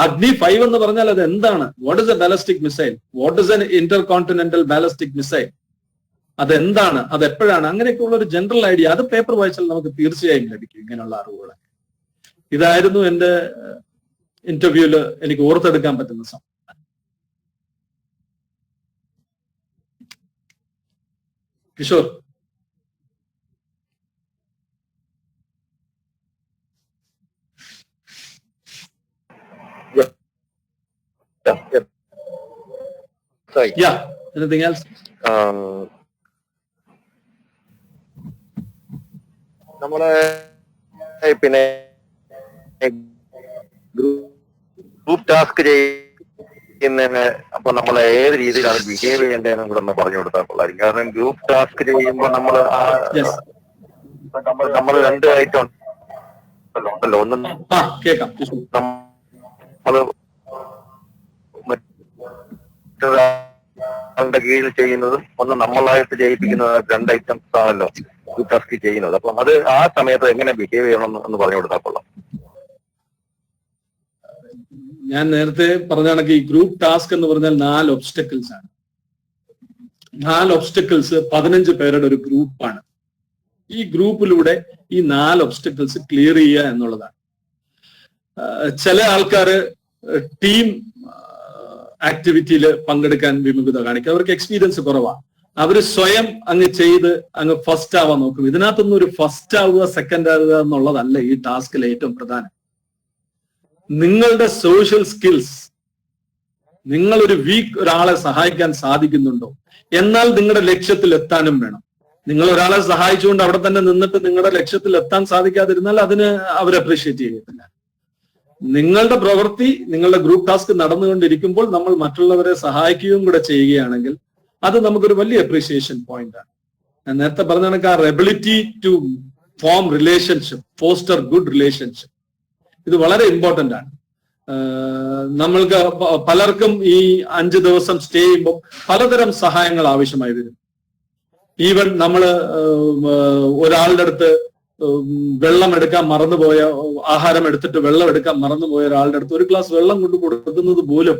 അഗ്നി 5 എന്ന് പറഞ്ഞാൽ അത് എന്താണ്? What is A ballistic missile? What is an Inter continental ballistic missile? അതെന്താണ്? അത് എപ്പോഴാണ്? അങ്ങനെയൊക്കെ ഉള്ള ഒരു ജനറൽ ഐഡിയ അത് പേപ്പർ വായിച്ചാൽ നമുക്ക് തീർച്ചയായും ലഭിക്കും ഇങ്ങനെയുള്ള അറിവുകൾ. ഇതായിരുന്നു എന്റെ ഇന്റർവ്യൂല് എനിക്ക് ഓർത്തെടുക്കാൻ പറ്റുന്ന സമയം. Kishore, yeah, anything else? നമ്മളെ പിന്നെ ഗ്രൂപ്പ് ടാസ്ക് ചെയ്യുന്നതിന് അപ്പൊ നമ്മൾ ഏത് രീതിയിലാണ് ബിഹേവ് ചെയ്യേണ്ടതെന്നും കൂടെ ഒന്ന് പറഞ്ഞു കൊടുത്താൽ കൊള്ളായിരിക്കും. കാരണം ഗ്രൂപ്പ് ടാസ്ക് ചെയ്യുമ്പോൾ നമ്മൾ 2 ഐറ്റം ഉണ്ടല്ലോ. ഒന്ന് നമ്മള് മറ്റൊരാളുടെ കീഴിൽ ചെയ്യുന്നതും ഒന്ന് നമ്മളായിട്ട് ചെയ്യിപ്പിക്കുന്നത് 2 ഐറ്റംസ് ആണല്ലോ ഗ്രൂപ്പ് ടാസ്ക് ചെയ്യുന്നത്. അപ്പം അത് ആ സമയത്ത് എങ്ങനെ ബിഹേവ് ചെയ്യണം എന്ന് പറഞ്ഞു കൊടുത്താൽ കൊള്ളാം. ഞാൻ നേരത്തെ പറഞ്ഞ കണക്ക് ഈ ഗ്രൂപ്പ് ടാസ്ക് എന്ന് പറഞ്ഞാൽ 4 ഒബ്സ്റ്റക്കിൾസ് ആണ്. 4 ഒബ്സ്റ്റക്കിൾസ് 15 പേരുടെ ഒരു ഗ്രൂപ്പാണ്. ഈ ഗ്രൂപ്പിലൂടെ ഈ 4 ഒബ്സ്റ്റക്കിൾസ് ക്ലിയർ ചെയ്യുക എന്നുള്ളതാണ്. ചില ആൾക്കാര് ടീം ആക്ടിവിറ്റിയിൽ പങ്കെടുക്കാൻ വിമുഖത കാണിക്കും. അവർക്ക് എക്സ്പീരിയൻസ് കുറവാണ്. അവര് സ്വയം അങ്ങ് ചെയ്ത് അങ്ങ് ഫസ്റ്റ് ആവാൻ നോക്കും. ഇതിനകത്തൊന്നും ഒരു ഫസ്റ്റ് ആവുക സെക്കൻഡ് ആവുക എന്നുള്ളതല്ല ഈ ടാസ്കിലെ ഏറ്റവും പ്രധാനം. നിങ്ങളുടെ സോഷ്യൽ സ്കിൽസ്, നിങ്ങൾ ഒരു വീക്ക് ഒരാളെ സഹായിക്കാൻ സാധിക്കുന്നുണ്ടോ, എന്നാൽ നിങ്ങളുടെ ലക്ഷ്യത്തിൽ എത്താനും വേണം. നിങ്ങൾ ഒരാളെ സഹായിച്ചുകൊണ്ട് അവിടെ തന്നെ നിന്നിട്ട് നിങ്ങളുടെ ലക്ഷ്യത്തിൽ എത്താൻ സാധിക്കാതിരുന്നാൽ അതിന് അവർ അപ്രീഷിയേറ്റ് ചെയ്യത്തില്ല. നിങ്ങളുടെ പ്രവൃത്തി, നിങ്ങളുടെ ഗ്രൂപ്പ് ടാസ്ക് നടന്നുകൊണ്ടിരിക്കുമ്പോൾ നമ്മൾ മറ്റുള്ളവരെ സഹായിക്കുകയും കൂടെ ചെയ്യുകയാണെങ്കിൽ അത് നമുക്കൊരു വലിയ അപ്രീഷിയേഷൻ പോയിന്റ് ആണ്. ഞാൻ നേരത്തെ പറഞ്ഞ കണക്ക് ആ ability to form relationship, foster good relationship, ഇത് വളരെ ഇമ്പോർട്ടന്റ് ആണ്. നമ്മൾക്ക് പലർക്കും ഈ 5 ദിവസം സ്റ്റേ ചെയ്യുമ്പോൾ പലതരം സഹായങ്ങൾ ആവശ്യമായി വരും. ഈവൻ നമ്മള് ഒരാളുടെ അടുത്ത് വെള്ളം എടുക്കാൻ മറന്നുപോയ, ആഹാരം എടുത്തിട്ട് വെള്ളം എടുക്കാൻ മറന്നുപോയ ഒരാളുടെ അടുത്ത് ഒരു ഗ്ലാസ് വെള്ളം കൊണ്ട് കൊടുക്കുന്നത് പോലും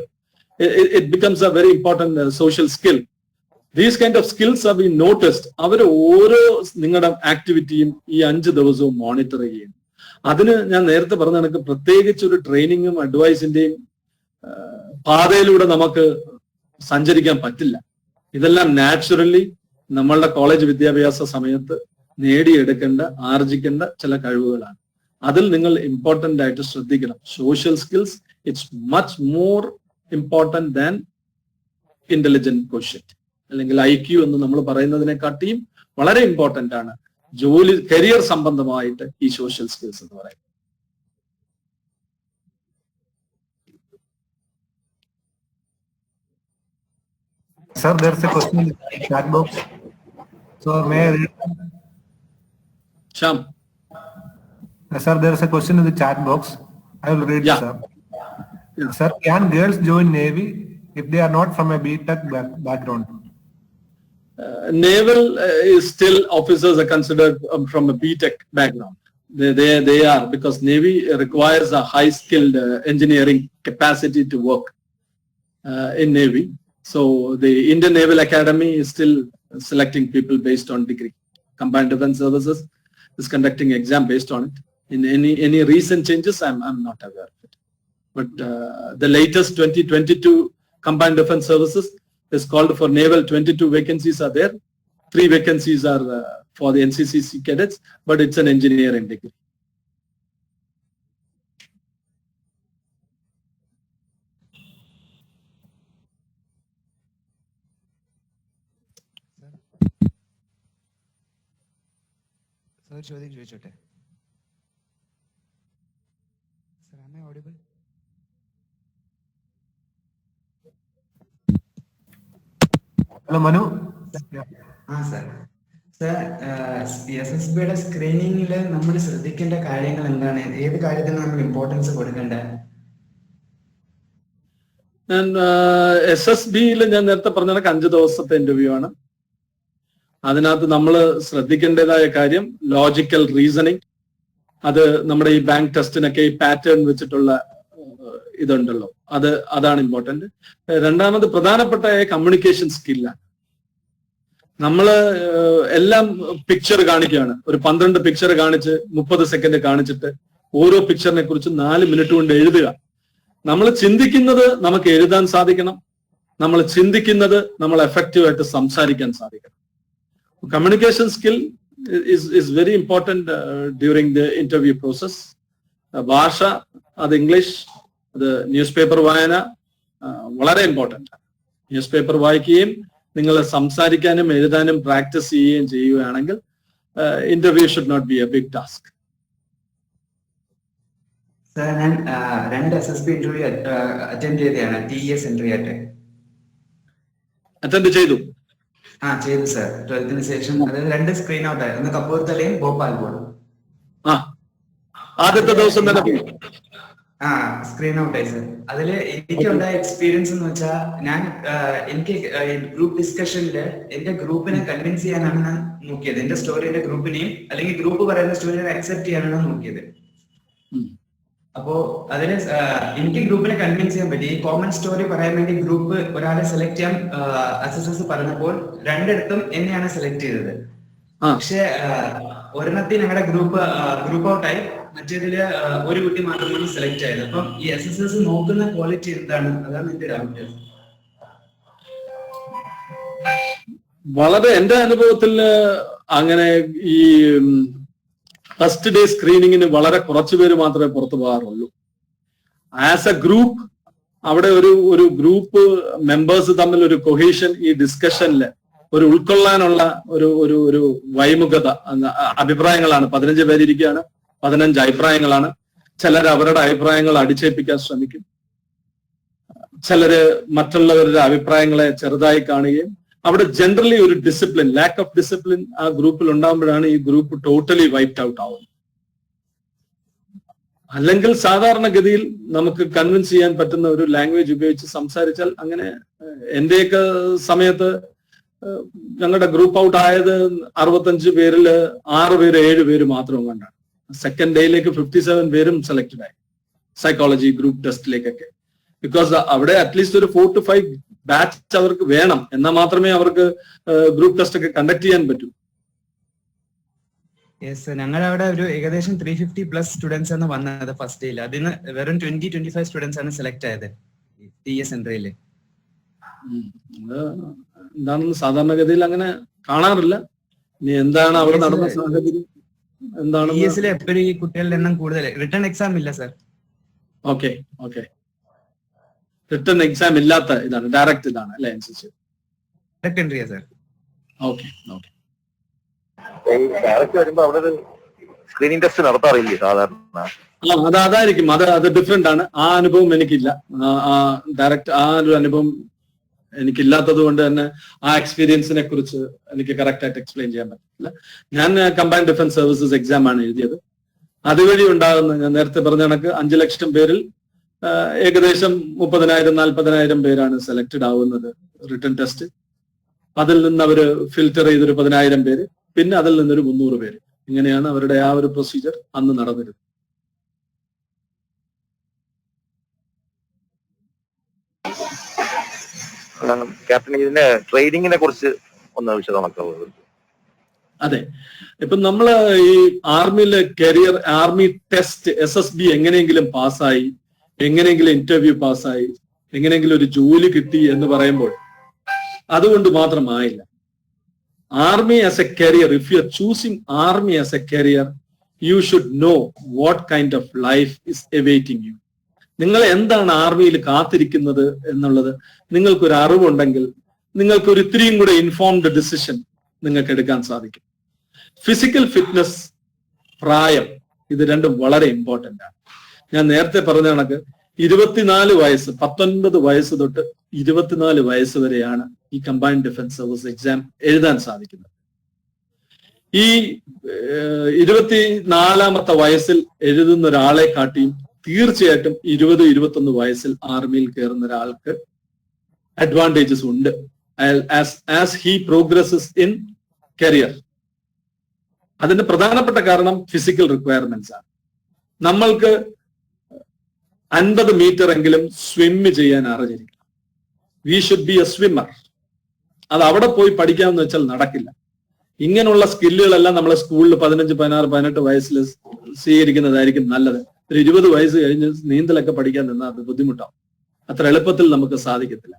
it becomes A very important social skill. These kind of skills have been noticed. അവർ ഓരോ നിങ്ങളുടെ ആക്ടിവിറ്റിയും ഈ 5 ദിവസവും മോണിറ്റർ ചെയ്യും. അതിന് ഞാൻ നേരത്തെ പറഞ്ഞ കണക്ക് പ്രത്യേകിച്ച് ഒരു ട്രെയിനിങ്ങും അഡ്വൈസിന്റെയും പാതയിലൂടെ നമുക്ക് സഞ്ചരിക്കാൻ പറ്റില്ല. ഇതെല്ലാം നാച്ചുറലി നമ്മളുടെ കോളേജ് വിദ്യാഭ്യാസ സമയത്ത് നേടിയെടുക്കേണ്ട ആർജിക്കേണ്ട ചില കഴിവുകളാണ്. അതിൽ നിങ്ങൾ ഇമ്പോർട്ടന്റ് ആയിട്ട് ശ്രദ്ധിക്കണം. Social skills it's much more important than intelligent quotient അല്ലെങ്കിൽ IQ എന്ന് നമ്മൾ പറയുന്നതിനെക്കാട്ടിയും വളരെ ഇമ്പോർട്ടന്റ് ആണ് ജോലി കരിയർ സംബന്ധമായിട്ട് ഈ സോഷ്യൽ സ്കിൽസ് എന്ന് പറയുന്നത്. Sir, there's a question in the chat box. So may I read? Sham. Sir, there's a question in the chat box. I will read Yeah. it, sir. Sir, can girls join Navy if they are not from a BTech background? Naval is still officers are considered from a BTech background. They are, because Navy requires a high skilled engineering capacity to work in Navy. So the Indian Naval Academy is still selecting people based on degree. Combined Defense Services is conducting exam based on it. In any recent changes, I'm not aware of it. But the latest 2022 Combined Defense Services is called for naval. 22 vacancies are there. 3 vacancies are for the NCCC cadets, but it's an engineering degree. Sir, ചോദ്യം ചോദിച്ചോട്ടെ? Sir, am I audible? Hello, Manu. Sir SSBയുടെ സ്ക്രീനിങ്ങിൽ നമ്മൾ ശ്രദ്ധിക്കേണ്ട കാര്യങ്ങൾ എന്താണ്? ഏത് കാര്യത്തിന് നമ്മൾ ഇമ്പോർട്ടൻസ് കൊടുക്കേണ്ടത്? SSBയിൽ ഞാൻ നേരത്തെ പറഞ്ഞ 5 ദിവസത്തെ ഇന്റർവ്യൂ ആണ്. അതിനകത്ത് നമ്മൾ ശ്രദ്ധിക്കേണ്ടതായ കാര്യം ലോജിക്കൽ റീസണിങ്. അത് നമ്മുടെ ഈ ബാങ്ക് ടെസ്റ്റിനൊക്കെ ഈ പാറ്റേൺ വെച്ചിട്ടുള്ള ഇതുണ്ടല്ലോ, അതാണ് ഇമ്പോർട്ടന്റ്. രണ്ടാമത് പ്രധാനപ്പെട്ട കമ്മ്യൂണിക്കേഷൻ സ്കില്ലാണ്. നമ്മള് എല്ലാം പിക്ചർ കാണിക്കുകയാണ്. ഒരു 12 പിക്ചർ കാണിച്ച് 30 സെക്കൻഡ് കാണിച്ചിട്ട് ഓരോ പിക്ചറിനെ കുറിച്ച് 4 മിനിറ്റ് കൊണ്ട് എഴുതുക. നമ്മൾ ചിന്തിക്കുന്നത് നമുക്ക് എഴുതാൻ സാധിക്കണം. നമ്മൾ ചിന്തിക്കുന്നത് നമ്മൾ എഫക്റ്റീവായിട്ട് സംസാരിക്കാൻ സാധിക്കണം. Communication skill is very important during the interview process. ഭാഷ, അത് ഇംഗ്ലീഷ്, അത് ന്യൂസ് പേപ്പർ വായന വളരെ ഇമ്പോർട്ടൻ്റ് ആണ്. ന്യൂസ് പേപ്പർ വായിക്കുകയും നിങ്ങൾ സംസാരിക്കാനും എഴുതാനും പ്രാക്ടീസ് ചെയ്യുകയും ചെയ്യുകയാണെങ്കിൽ interview should not be a big task. Sir, ഞാൻ 2 SSB ഇന്റർവ്യൂ അറ്റൻഡ് ചെയ്തതാണ്. TES എൻട്രി അറ്റൻഡ് ചെയ്തു. ചെയ്തു സർ. 12th ശേഷം, അതായത് 2 സ്ക്രീൻ ഔട്ട് ആയിരുന്നു. കപൂർത്തലയും ഭോപ്പാൽഗോഡും. ആദ്യത്തെ ദിവസം തന്നെ സ്ക്രീൻ ഔട്ട് ആയി സർ. അതില് എനിക്കുണ്ടായ എക്സ്പീരിയൻസ് എന്ന് വെച്ചാൽ, എനിക്ക് ഗ്രൂപ്പ് ഡിസ്കഷനില് എന്റെ ഗ്രൂപ്പിനെ കൺവിൻസ് ചെയ്യാനാണ് ഞാൻ നോക്കിയത്. എന്റെ സ്റ്റോറി എന്റെ ഗ്രൂപ്പിനെയും അല്ലെങ്കിൽ ഗ്രൂപ്പ് പറയുന്ന സ്റ്റോറിനെ അക്സെപ്റ്റ് ചെയ്യാനാണ് നോക്കിയത്. അപ്പോ അതിന് എനിക്ക് ഗ്രൂപ്പിനെ കൺവിൻസ് ചെയ്യാൻ പറ്റി. ഈ കോമൺ സ്റ്റോറി പറയാൻ വേണ്ടി ഗ്രൂപ്പ് ഒരാളെ സെലക്ട് ചെയ്യാൻ SSS പറഞ്ഞപ്പോൾ 2 എന്നെയാണ് സെലക്ട് ചെയ്തത്. പക്ഷെ ഒരെണ്ണത്തിൽ ഞങ്ങളുടെ ഗ്രൂപ്പ് ഔട്ടായി, മറ്റേതില് ഒരു കുട്ടി മാത്രമാണ് സെലക്ട് ആയത്. അപ്പം ഈ SSS നോക്കുന്ന ക്വാളിറ്റി എന്താണ്? അതാണ് എന്റെ ഡൗട്ട്. വളരെ എന്റെ അനുഭവത്തിൽ അങ്ങനെ ഈ ഫസ്റ്റ് ഡേ സ്ക്രീനിങ്ങിന് വളരെ കുറച്ചു പേര് മാത്രമേ പുറത്തു പോകാറുള്ളൂ. ആസ് എ ഗ്രൂപ്പ് അവിടെ ഒരു ഗ്രൂപ്പ് മെമ്പേഴ്സ് തമ്മിൽ ഒരു കൊഹീഷൻ, ഈ ഡിസ്കഷനിൽ ഒരു ഉൾക്കൊള്ളാനുള്ള ഒരു വൈമുഖത, അഭിപ്രായങ്ങളാണ്. 15 പേരിരിക്കുകയാണ്, 15 അഭിപ്രായങ്ങളാണ്. ചിലർ അവരുടെ അഭിപ്രായങ്ങൾ അടിച്ചേൽപ്പിക്കാൻ ശ്രമിക്കും, ചിലര് മറ്റുള്ളവരുടെ അഭിപ്രായങ്ങളെ ചെറുതായി കാണുകയും, അവിടെ ജനറലി ഒരു ഡിസിപ്ലിൻ, ലാക്ക് ഓഫ് ഡിസിപ്ലിൻ ആ ഗ്രൂപ്പിൽ ഉണ്ടാകുമ്പോഴാണ് ഈ ഗ്രൂപ്പ് ടോട്ടലി വൈപ്ഡ് ഔട്ട് ആവുന്നത്. അല്ലെങ്കിൽ സാധാരണഗതിയിൽ നമുക്ക് കൺവിൻസ് ചെയ്യാൻ പറ്റുന്ന ഒരു ലാംഗ്വേജ് ഉപയോഗിച്ച് സംസാരിച്ചാൽ, അങ്ങനെ എന്റെയൊക്കെ സമയത്ത് ഞങ്ങളുടെ ഗ്രൂപ്പ് ഔട്ട് ആയത് 65 പേരിൽ 6 പേര് 7 പേര് മാത്രം കണ്ടാണ്. സെക്കൻഡ് ഡേയിലേക്ക് 57 പേരും സെലക്റ്റഡ് ആയി സൈക്കോളജി ഗ്രൂപ്പ് ടെസ്റ്റിലേക്കൊക്കെ. ബിക്കോസ് അവിടെ അറ്റ്ലീസ്റ്റ് ഒരു 4 to 5 ബാച്ച് അവർക്ക് വേണം, എന്നാൽ മാത്രമേ അവർക്ക് ഗ്രൂപ്പ് ടെസ്റ്റ് ഒക്കെ കണ്ടക്ട് ചെയ്യാൻ പറ്റൂ. യെസ്, ഞങ്ങളുടെ അവിടെ ഒരു ഏകദേശം 350+ സ്റ്റുഡൻസ് ആണ് വന്നത് ഫസ്റ്റ് ഡേയിൽ. അതിന് വെറും 20-25 സ്റ്റുഡൻസ് ആണ് സെലക്ട് ആയത് TS സെൻട്രയില്. എന്താണെന്ന് സാധാരണഗതിയിൽ അങ്ങനെ കാണാറില്ല. ഇനി എന്താണ് അവിടെ നടന്ന സാഹചര്യം എന്താണ്? TS എപ്പോഴും ഈ കുട്ടികളുടെ എണ്ണം കൂടുതൽ. റിട്ടേൺ എക്സാം ഇല്ല sir. Okay okay, return exam ഇല്ലാത്ത ഇതാണ്, ഡയറക്റ്റ് ഇതാണ് അല്ലെ? ഡയറക്റ്റ് എൻട്രിയാ സർ. Okay okay. ഡയറക്റ്റ് വരുമ്പോ അവിടെ ഒരു സ്ക്രീനിങ് ടെസ്റ്റ് നടത്താറില്ലേ സാധാരണ? അതായിരിക്കും, അത് ഡിഫറെന്റ് ആണ്. ആ അനുഭവം എനിക്കില്ല. ഡയറക്റ്റ് ആ ഒരു അനുഭവം എനിക്കില്ലാത്തത് കൊണ്ട് തന്നെ ആ എക്സ്പീരിയൻസിനെ കുറിച്ച് എനിക്ക് കറക്റ്റ് ആയിട്ട് എക്സ്പ്ലെയിൻ ചെയ്യാൻ പറ്റില്ല. ഞാൻ കമ്പൈൻഡ് ഡിഫൻസ് സർവീസസ് എക്സാം ആണ് എഴുതിയത്. അതുവഴി ഉണ്ടാകുന്ന, ഞാൻ നേരത്തെ പറഞ്ഞ കണക്ക് 5 ലക്ഷം പേരിൽ ഏകദേശം 30,000-40,000 പേരാണ് സെലക്ടഡ് ആവുന്നത് റിട്ടേൺ ടെസ്റ്റ്. അതിൽ നിന്ന് അവര് ഫിൽറ്റർ ചെയ്തൊരു 10,000 പേര്, പിന്നെ അതിൽ നിന്നൊരു 300 പേര്. ഇങ്ങനെയാണ് അവരുടെ ആ ഒരു പ്രൊസീജിയർ അന്ന് നടന്നിരുന്നത്. ക്യാപ്റ്റൻ, ഇതിന്റെ ട്രെയിനിങ്ങിനെ കുറിച്ച് ഒന്ന് വിശദമാക്കാവുന്നത്? അതെ, ഇപ്പൊ നമ്മള് ഈ ആർമിയിലെ കരിയർ, ആർമി ടെസ്റ്റ് SSB എങ്ങനെയെങ്കിലും പാസ്സായി, എങ്ങനെയെങ്കിലും ഇന്റർവ്യൂ പാസ്സായി, എങ്ങനെയെങ്കിലും ഒരു ജോലി കിട്ടി എന്ന് പറയുമ്പോൾ അതുകൊണ്ട് മാത്രമായില്ല. Army as a career, if you are choosing army as a career, you should know what kind of life is awaiting you. നിങ്ങൾ എന്താണ് ആർമിയിൽ കാത്തിരിക്കുന്നത് എന്നുള്ളത് നിങ്ങൾക്കൊരു അറിവുണ്ടെങ്കിൽ നിങ്ങൾക്കൊരു ഇത്രയും കൂടെ ഇൻഫോംഡ് ഡിസിഷൻ നിങ്ങൾക്ക് എടുക്കാൻ സാധിക്കും. ഫിസിക്കൽ ഫിറ്റ്നസ്, പ്രായം, ഇത് രണ്ടും വളരെ ഇമ്പോർട്ടന്റ് ആണ്. ഞാൻ നേരത്തെ പറഞ്ഞ കണക്ക് 24 വയസ്സ്, 19 വയസ്സ് തൊട്ട് 24 വയസ്സ് വരെയാണ് ഈ കമ്പൈൻഡ് ഡിഫൻസ് സർവീസ് എക്സാം എഴുതാൻ സാധിക്കുന്നത്. ഈ 24ാമത്തെ വയസ്സിൽ എഴുതുന്ന ഒരാളെ കാട്ടിയും തീർച്ചയായിട്ടും 20-21 വയസ്സിൽ ആർമിയിൽ കയറുന്ന ഒരാൾക്ക് അഡ്വാൻറ്റേജസ് ഉണ്ട് as he progresses in career. അതിന്റെ പ്രധാനപ്പെട്ട കാരണം ഫിസിക്കൽ റിക്വയർമെന്റ്സ് ആണ്. നമ്മൾക്ക് 50 മീറ്റർ എങ്കിലും സ്വിമ്മ് ചെയ്യാൻ അറിഞ്ഞിരിക്കണം. We should be A swimmer. അത് അവിടെ പോയി പഠിക്കാമെന്ന് വെച്ചാൽ നടക്കില്ല. ഇങ്ങനെയുള്ള സ്കില്ലുകളെല്ലാം നമ്മളെ സ്കൂളിൽ 15, 16, 18 വയസ്സിൽ സ്വീകരിക്കുന്നതായിരിക്കും നല്ലത്. ഒരു 20 വയസ്സ് കഴിഞ്ഞ് നീന്തലൊക്കെ പഠിക്കാൻ നിന്നാൽ അത് ബുദ്ധിമുട്ടാവും. അത്ര എളുപ്പത്തിൽ നമുക്ക് സാധിക്കത്തില്ല.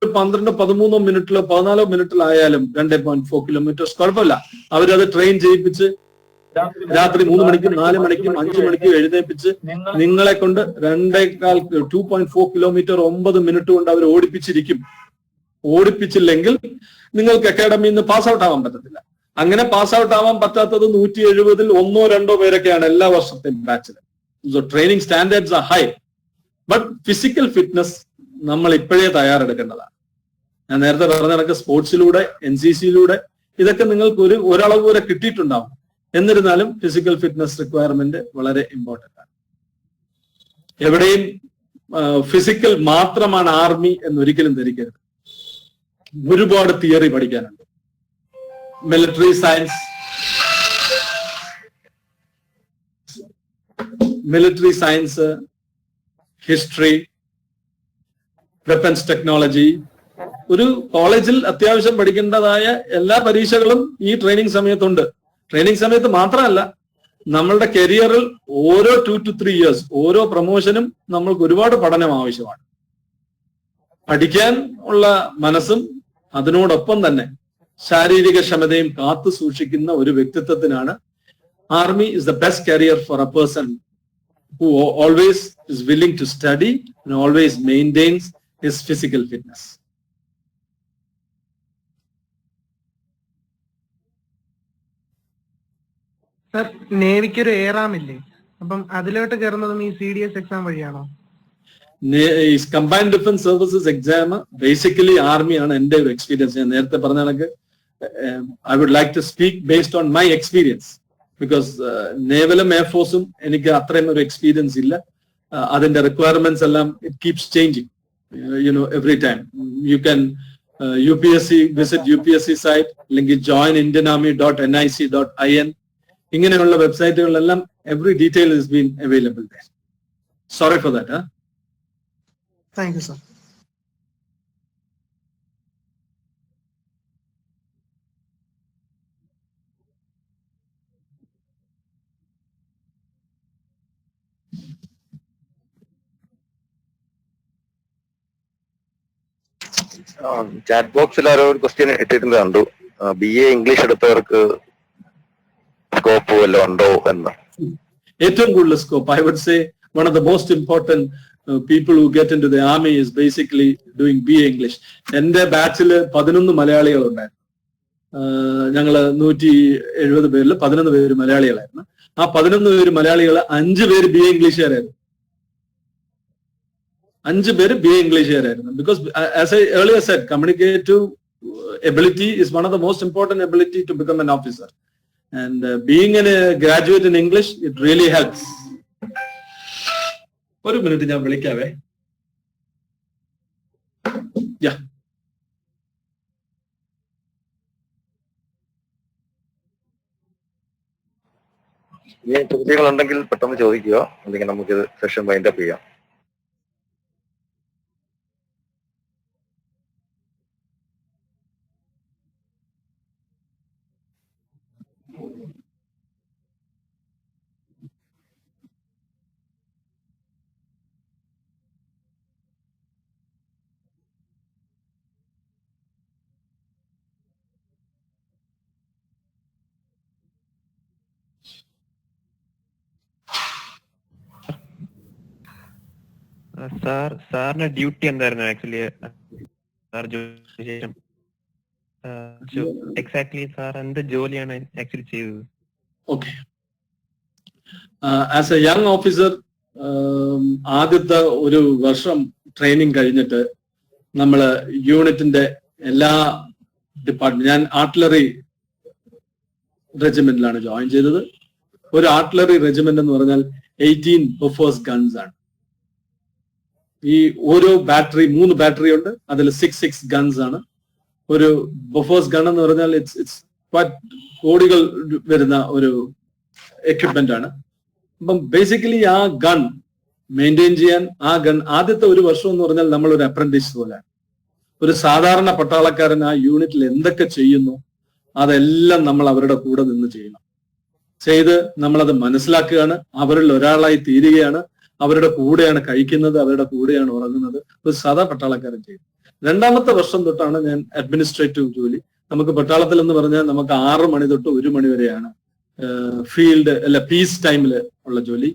ഒരു 12-13 മിനിറ്റിലോ 14 മിനിറ്റിലായാലും 2.4 കിലോമീറ്റേഴ്സ് കുഴപ്പമില്ല. അവരത് ട്രെയിൻ ചെയ്യിപ്പിച്ച് രാത്രി 3 മണിക്കും 4 മണിക്കും 5 മണിക്കും എഴുന്നേപ്പിച്ച് നിങ്ങളെ കൊണ്ട് 2.4 കിലോമീറ്റർ 9 മിനിറ്റ് കൊണ്ട് അവർ ഓടിപ്പിച്ചിരിക്കും. ഓടിപ്പിച്ചില്ലെങ്കിൽ നിങ്ങൾക്ക് അക്കാഡമിയിൽ നിന്ന് പാസ് ഔട്ട് ആവാൻ പറ്റത്തില്ല. അങ്ങനെ പാസ് ഔട്ട് ആവാൻ പറ്റാത്തത് 170-ൽ 1-2 പേരൊക്കെയാണ് എല്ലാ വർഷത്തെയും ബാച്ചിൽ. So training standards R high. But physical fitness നമ്മൾ ഇപ്പോഴേ തയ്യാറെടുക്കേണ്ടതാണ്. ഞാൻ നേരത്തെ പറഞ്ഞ കണക്ക് സ്പോർട്സിലൂടെ, NCCയിലൂടെ ഇതൊക്കെ നിങ്ങൾക്ക് ഒരളവ് വരെ കിട്ടിയിട്ടുണ്ടാവും. എന്നിരുന്നാലും ഫിസിക്കൽ ഫിറ്റ്നസ് റിക്വയർമെന്റ് വളരെ ഇമ്പോർട്ടന്റ് ആണ്. എവിടെയും ഫിസിക്കൽ മാത്രമാണ് ആർമി എന്നൊരിക്കലും ധരിക്കരുത്. ഒരുപാട് തിയറി പഠിക്കാനുണ്ട്. Military science, history, weapons technology. ഒരു കോളേജിൽ അത്യാവശ്യം പഠിക്കേണ്ടതായ എല്ലാ പരീക്ഷകളും ഈ ട്രെയിനിങ് സമയത്തുണ്ട്. ട്രെയിനിങ് സമയത്ത് മാത്രമല്ല, നമ്മളുടെ കരിയറിൽ ഓരോ 2 to 3 years ഓരോ പ്രൊമോഷനും നമ്മൾക്ക് ഒരുപാട് പഠനം ആവശ്യമാണ്. പഠിക്കാൻ ഉള്ള മനസ്സും അതിനോടൊപ്പം തന്നെ ശാരീരിക ക്ഷമതയും കാത്തു സൂക്ഷിക്കുന്ന ഒരു വ്യക്തിത്വത്തിനാണ് army is the best career for a person who always is willing to study and always maintains his physical fitness. Sir, നേവിക്ക് ഒരു എയറാം ഇല്ലേ? അപ്പം അതിലോട്ട് കയറുന്നതും ഈ CDS എക്സാം വഴിയാണോ? Combined defence services exam basically ആർമിയാണ്. എന്റെ ഒരു എക്സ്പീരിയൻസ് ഞാൻ നേരത്തെ പറഞ്ഞ കണക്ക് I would like to speak based on my experience. Because നേവലും എയർഫോഴ്സും എനിക്ക് അത്രയും ഒരു എക്സ്പീരിയൻസ് ഇല്ല. അതിന്റെ റിക്വയർമെന്റ്സ് എല്ലാം it keeps changing every time. You can UPSC, visit UPSC site, അല്ലെങ്കിൽ joinindianarmy.nic.in. ഇങ്ങനെയുള്ള വെബ്സൈറ്റുകളിലെല്ലാം every detail has been available there. Sorry for that. Thank you sir. Chat ബോക്സിൽ ആരോ ഒരു ക്വസ്റ്റ്യൻ ഇട്ടിട്ടുണ്ട് കണ്ടു. BA ഇംഗ്ലീഷ് എടുത്തവർക്ക് സ്കോപ്പ് വല്ലതും ഉണ്ടോ എന്ന്. ഏറ്റവും കൂടുതൽ scope, I would say one of the most important people who get into the army is basically doing BA English. എന്റെ ബാച്ചിൽ 11 മലയാളികൾ ഉണ്ടായിരുന്നു. ഞങ്ങള് 170 പേരിൽ 11 പേര് മലയാളികളായിരുന്നു. ആ 11 പേര് മലയാളികൾ 5 പേര് BA ഇംഗ്ലീഷുകാരായിരുന്നു. 5 പേര് BA ഇംഗ്ലീഷുകാരായിരുന്നു. Because as I earlier said, communicative ability is one of the most important ability to become an officer. And being a graduate in English, it really helps. ഒരു മിനിറ്റ് ഞാൻ വിളിക്കാവേ. Yeah. ഇനി ചോദ്യങ്ങളുണ്ടെങ്കിൽ പെട്ടെന്ന് ചോദിക്കുക, അല്ലെങ്കിൽ നമുക്ക് സെഷൻ വൈൻഡ് അപ്പ് ചെയ്യാം. സാറിന്റെ ഡ്യൂട്ടി എന്തായിരുന്നു ആക്ച്വലി? സാർ ശേഷം എക്സാക്ട്ലി സാർ എന്ത് ജോലിയാണ് ആക്ച്വലി ചെയ്തത്? Okay, as A young officer ആദ്യത്തെ ഒരു വർഷം ട്രെയിനിങ് കഴിഞ്ഞിട്ട് നമ്മള് യൂണിറ്റിന്റെ എല്ലാ ഡിപ്പാർട്ട്മെന്റ്, ഞാൻ ആർട്ടിലറി റെജിമെന്റിലാണ് ജോയിൻ ചെയ്തത്. ഒരു ആർട്ടിലറി റെജിമെന്റ് എന്ന് പറഞ്ഞാൽ 18 ബൊഫേഴ്സ് ഗൺസ് ആണ്. ഈ ഓരോ ബാറ്ററി 3 ബാറ്ററി ഉണ്ട്, അതിൽ 6 ഗൺസ് ആണ്. ഒരു ബൊഫേഴ്സ് ഗൺ എന്ന് പറഞ്ഞാൽ ഇറ്റ്സ് കോടികൾ വരുന്ന ഒരു എക്യുപ്മെന്റ് ആണ്. അപ്പം ബേസിക്കലി ആ ഗൺ മെയിൻറ്റെയിൻ ചെയ്യാൻ, ആ ഗൺ ആദ്യത്തെ ഒരു വർഷം എന്ന് പറഞ്ഞാൽ നമ്മൾ ഒരു അപ്രന്റീസ് പോലെയാണ്. ഒരു സാധാരണ പട്ടാളക്കാരൻ ആ യൂണിറ്റിൽ എന്തൊക്കെ ചെയ്യുന്നു അതെല്ലാം നമ്മൾ അവരുടെ കൂടെ നിന്ന് ചെയ്യണം. ചെയ്ത് നമ്മളത് മനസ്സിലാക്കുകയാണ്, അവരിൽ ഒരാളായി തീരുകയാണ്, അവരുടെ കൂടെയാണ് കഴിക്കുന്നത്, അവരുടെ കൂടെയാണ് ഉറങ്ങുന്നത്. ഒരു സാധാ പട്ടാളക്കാരൻ ചെയ്യും. 2ാമത്തെ വർഷം തൊട്ടാണ് ഞാൻ അഡ്മിനിസ്ട്രേറ്റീവ് ജോലി. നമുക്ക് പട്ടാളത്തിൽ എന്ന് പറഞ്ഞാൽ നമുക്ക് 6 മണി തൊട്ട് 1 മണി വരെയാണ് ഫീൽഡ് അല്ല പീസ് ടൈമിൽ ഉള്ള ജോലി.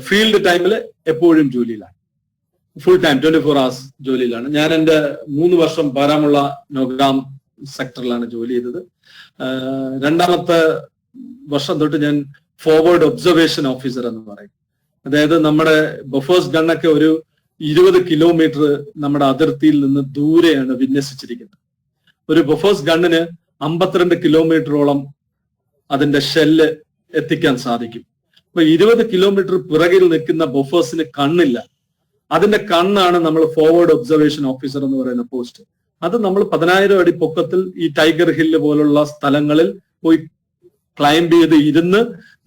ഫീൽഡ് ടൈമിൽ എപ്പോഴും ജോലിയിലാണ്, ഫുൾ ടൈം 24 hours ജോലിയിലാണ്. ഞാൻ എൻ്റെ 3 വർഷം ബാരാമുള്ള നൗഗാം സെക്ടറിലാണ് ജോലി ചെയ്തത്. 2ാമത്തെ വർഷം തൊട്ട് ഞാൻ ഫോർവേഡ് ഒബ്സർവേഷൻ ഓഫീസർ എന്ന് പറയും. അതായത് നമ്മുടെ ബൊഫേഴ്സ് ഗണ്ണൊക്കെ ഒരു 20 കിലോമീറ്റർ നമ്മുടെ അതിർത്തിയിൽ നിന്ന് ദൂരെയാണ് വിന്യസിച്ചിരിക്കുന്നത്. ഒരു ബൊഫേഴ്സ് ഗണ്ണിന് 52 കിലോമീറ്ററോളം അതിന്റെ ഷെല്ല് എത്തിക്കാൻ സാധിക്കും. അപ്പൊ 20 കിലോമീറ്റർ പിറകിൽ നിൽക്കുന്ന ബൊഫേഴ്സിന് കണ്ണില്ല. അതിന്റെ കണ്ണാണ് നമ്മൾ ഫോർവേഡ് ഒബ്സർവേഷൻ ഓഫീസർ എന്ന് പറയുന്ന പോസ്റ്റ്. അത് നമ്മൾ 10,000 അടി പൊക്കത്തിൽ ഈ ടൈഗർ ഹില്ല് പോലുള്ള സ്ഥലങ്ങളിൽ പോയി ക്ലൈംബ് ചെയ്ത് ഇരുന്ന്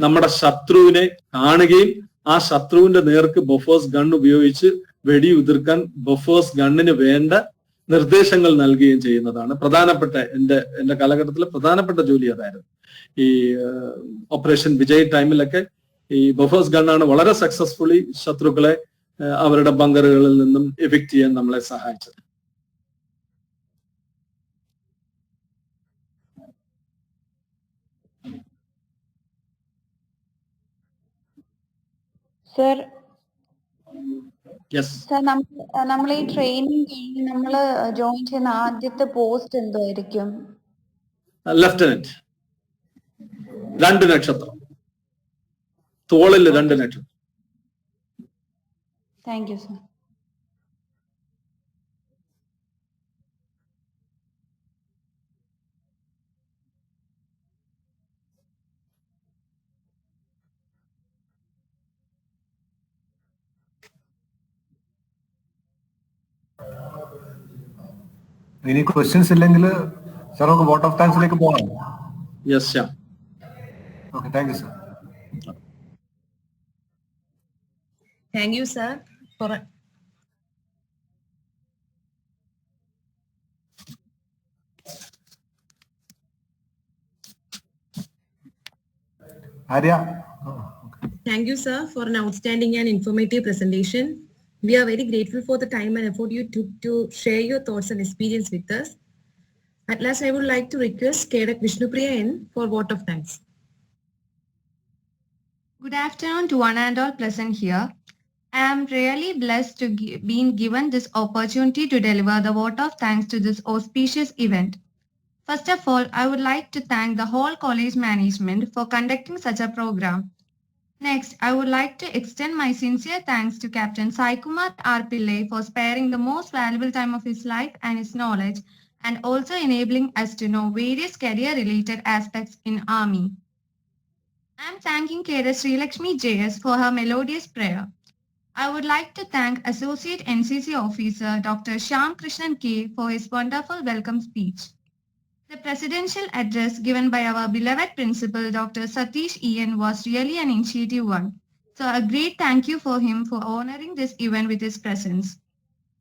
നമ്മുടെ ശത്രുവിനെ കാണുകയും ആ ശത്രുവിന്റെ നേർക്ക് ബൊഫേഴ്സ് ഗൺ ഉപയോഗിച്ച് വെടിയുതിർക്കാൻ ബൊഫേഴ്സ് ഗണ്ണിന് വേണ്ട നിർദ്ദേശങ്ങൾ നൽകുകയും ചെയ്യുന്നതാണ് പ്രധാനപ്പെട്ട എന്റെ കാലഘട്ടത്തിലെ പ്രധാനപ്പെട്ട ജോലി. അതായിരുന്നു ഈ ഓപ്പറേഷൻ വിജയ് ടൈമിലൊക്കെ ഈ ബൊഫേഴ്സ് ഗണ്ണാണ് വളരെ സക്സസ്ഫുള്ളി ശത്രുക്കളെ അവരുടെ ബങ്കറുകളിൽ നിന്നും എവിക്ട് ചെയ്യാൻ നമ്മളെ സഹായിച്ചത്. സർ, യെസ്, നമ്മൾ ഈ ട്രെയിനിങ് കഴിഞ്ഞ് നമ്മൾ ജോയിൻ ചെയ്യുന്ന ആദ്യത്തെ പോസ്റ്റ് എന്തായിരിക്കും? ലെഫ്റ്റനന്റ്. 2 നക്ഷത്രം, തോളിൽ 2 നക്ഷത്രം. Thank you sir. ഇനി ക്വസ്റ്റ്യൻസ് ഇല്ലെങ്കിൽ സാർ നമുക്ക് വോട്ട് ഓഫ് താങ്ക്സിലേക്ക് പോകാം. Yes, yeah. Okay, thank you sir. Thank you, sir, for Arya. thank you, sir, for an outstanding and informative presentation. We are very grateful for the time and effort you took to share your thoughts and experience with us. At last, I would like to request Kedak Vishnupriya N for vote of thanks. Good afternoon to one and all present here. I am really blessed to being given this opportunity to deliver the vote of thanks to this auspicious event. First of all, I would like to thank the whole college management for conducting such a program. Next, I would like to extend my sincere thanks to Captain Sai Kumar R. Pillai for sparing the most valuable time of his life and his knowledge, and also enabling us to know various career-related aspects in Army. I am thanking Keda Sri Lakshmi JS for her melodious prayer. I would like to thank Associate NCC Officer Dr. Shyam Krishnan K for his wonderful welcome speech. The presidential address given by our beloved principal Dr. Satish EN was really an initiative one. So a great thank you for him for honoring this event with his presence.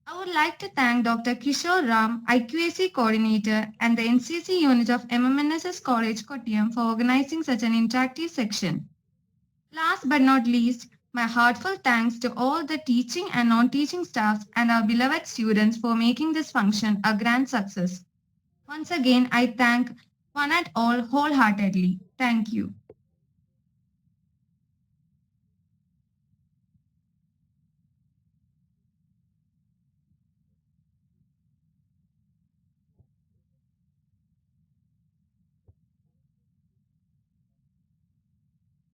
I would like to thank Dr. Kishore Ram, IQAC coordinator, and the NCC unit of MMNSS College Kottayam for organizing such an interactive section. Last but not least, my heartfelt thanks to all the teaching and non-teaching staffs and our beloved students for making this function a grand success. Once again, I thank one and all wholeheartedly. Thank you.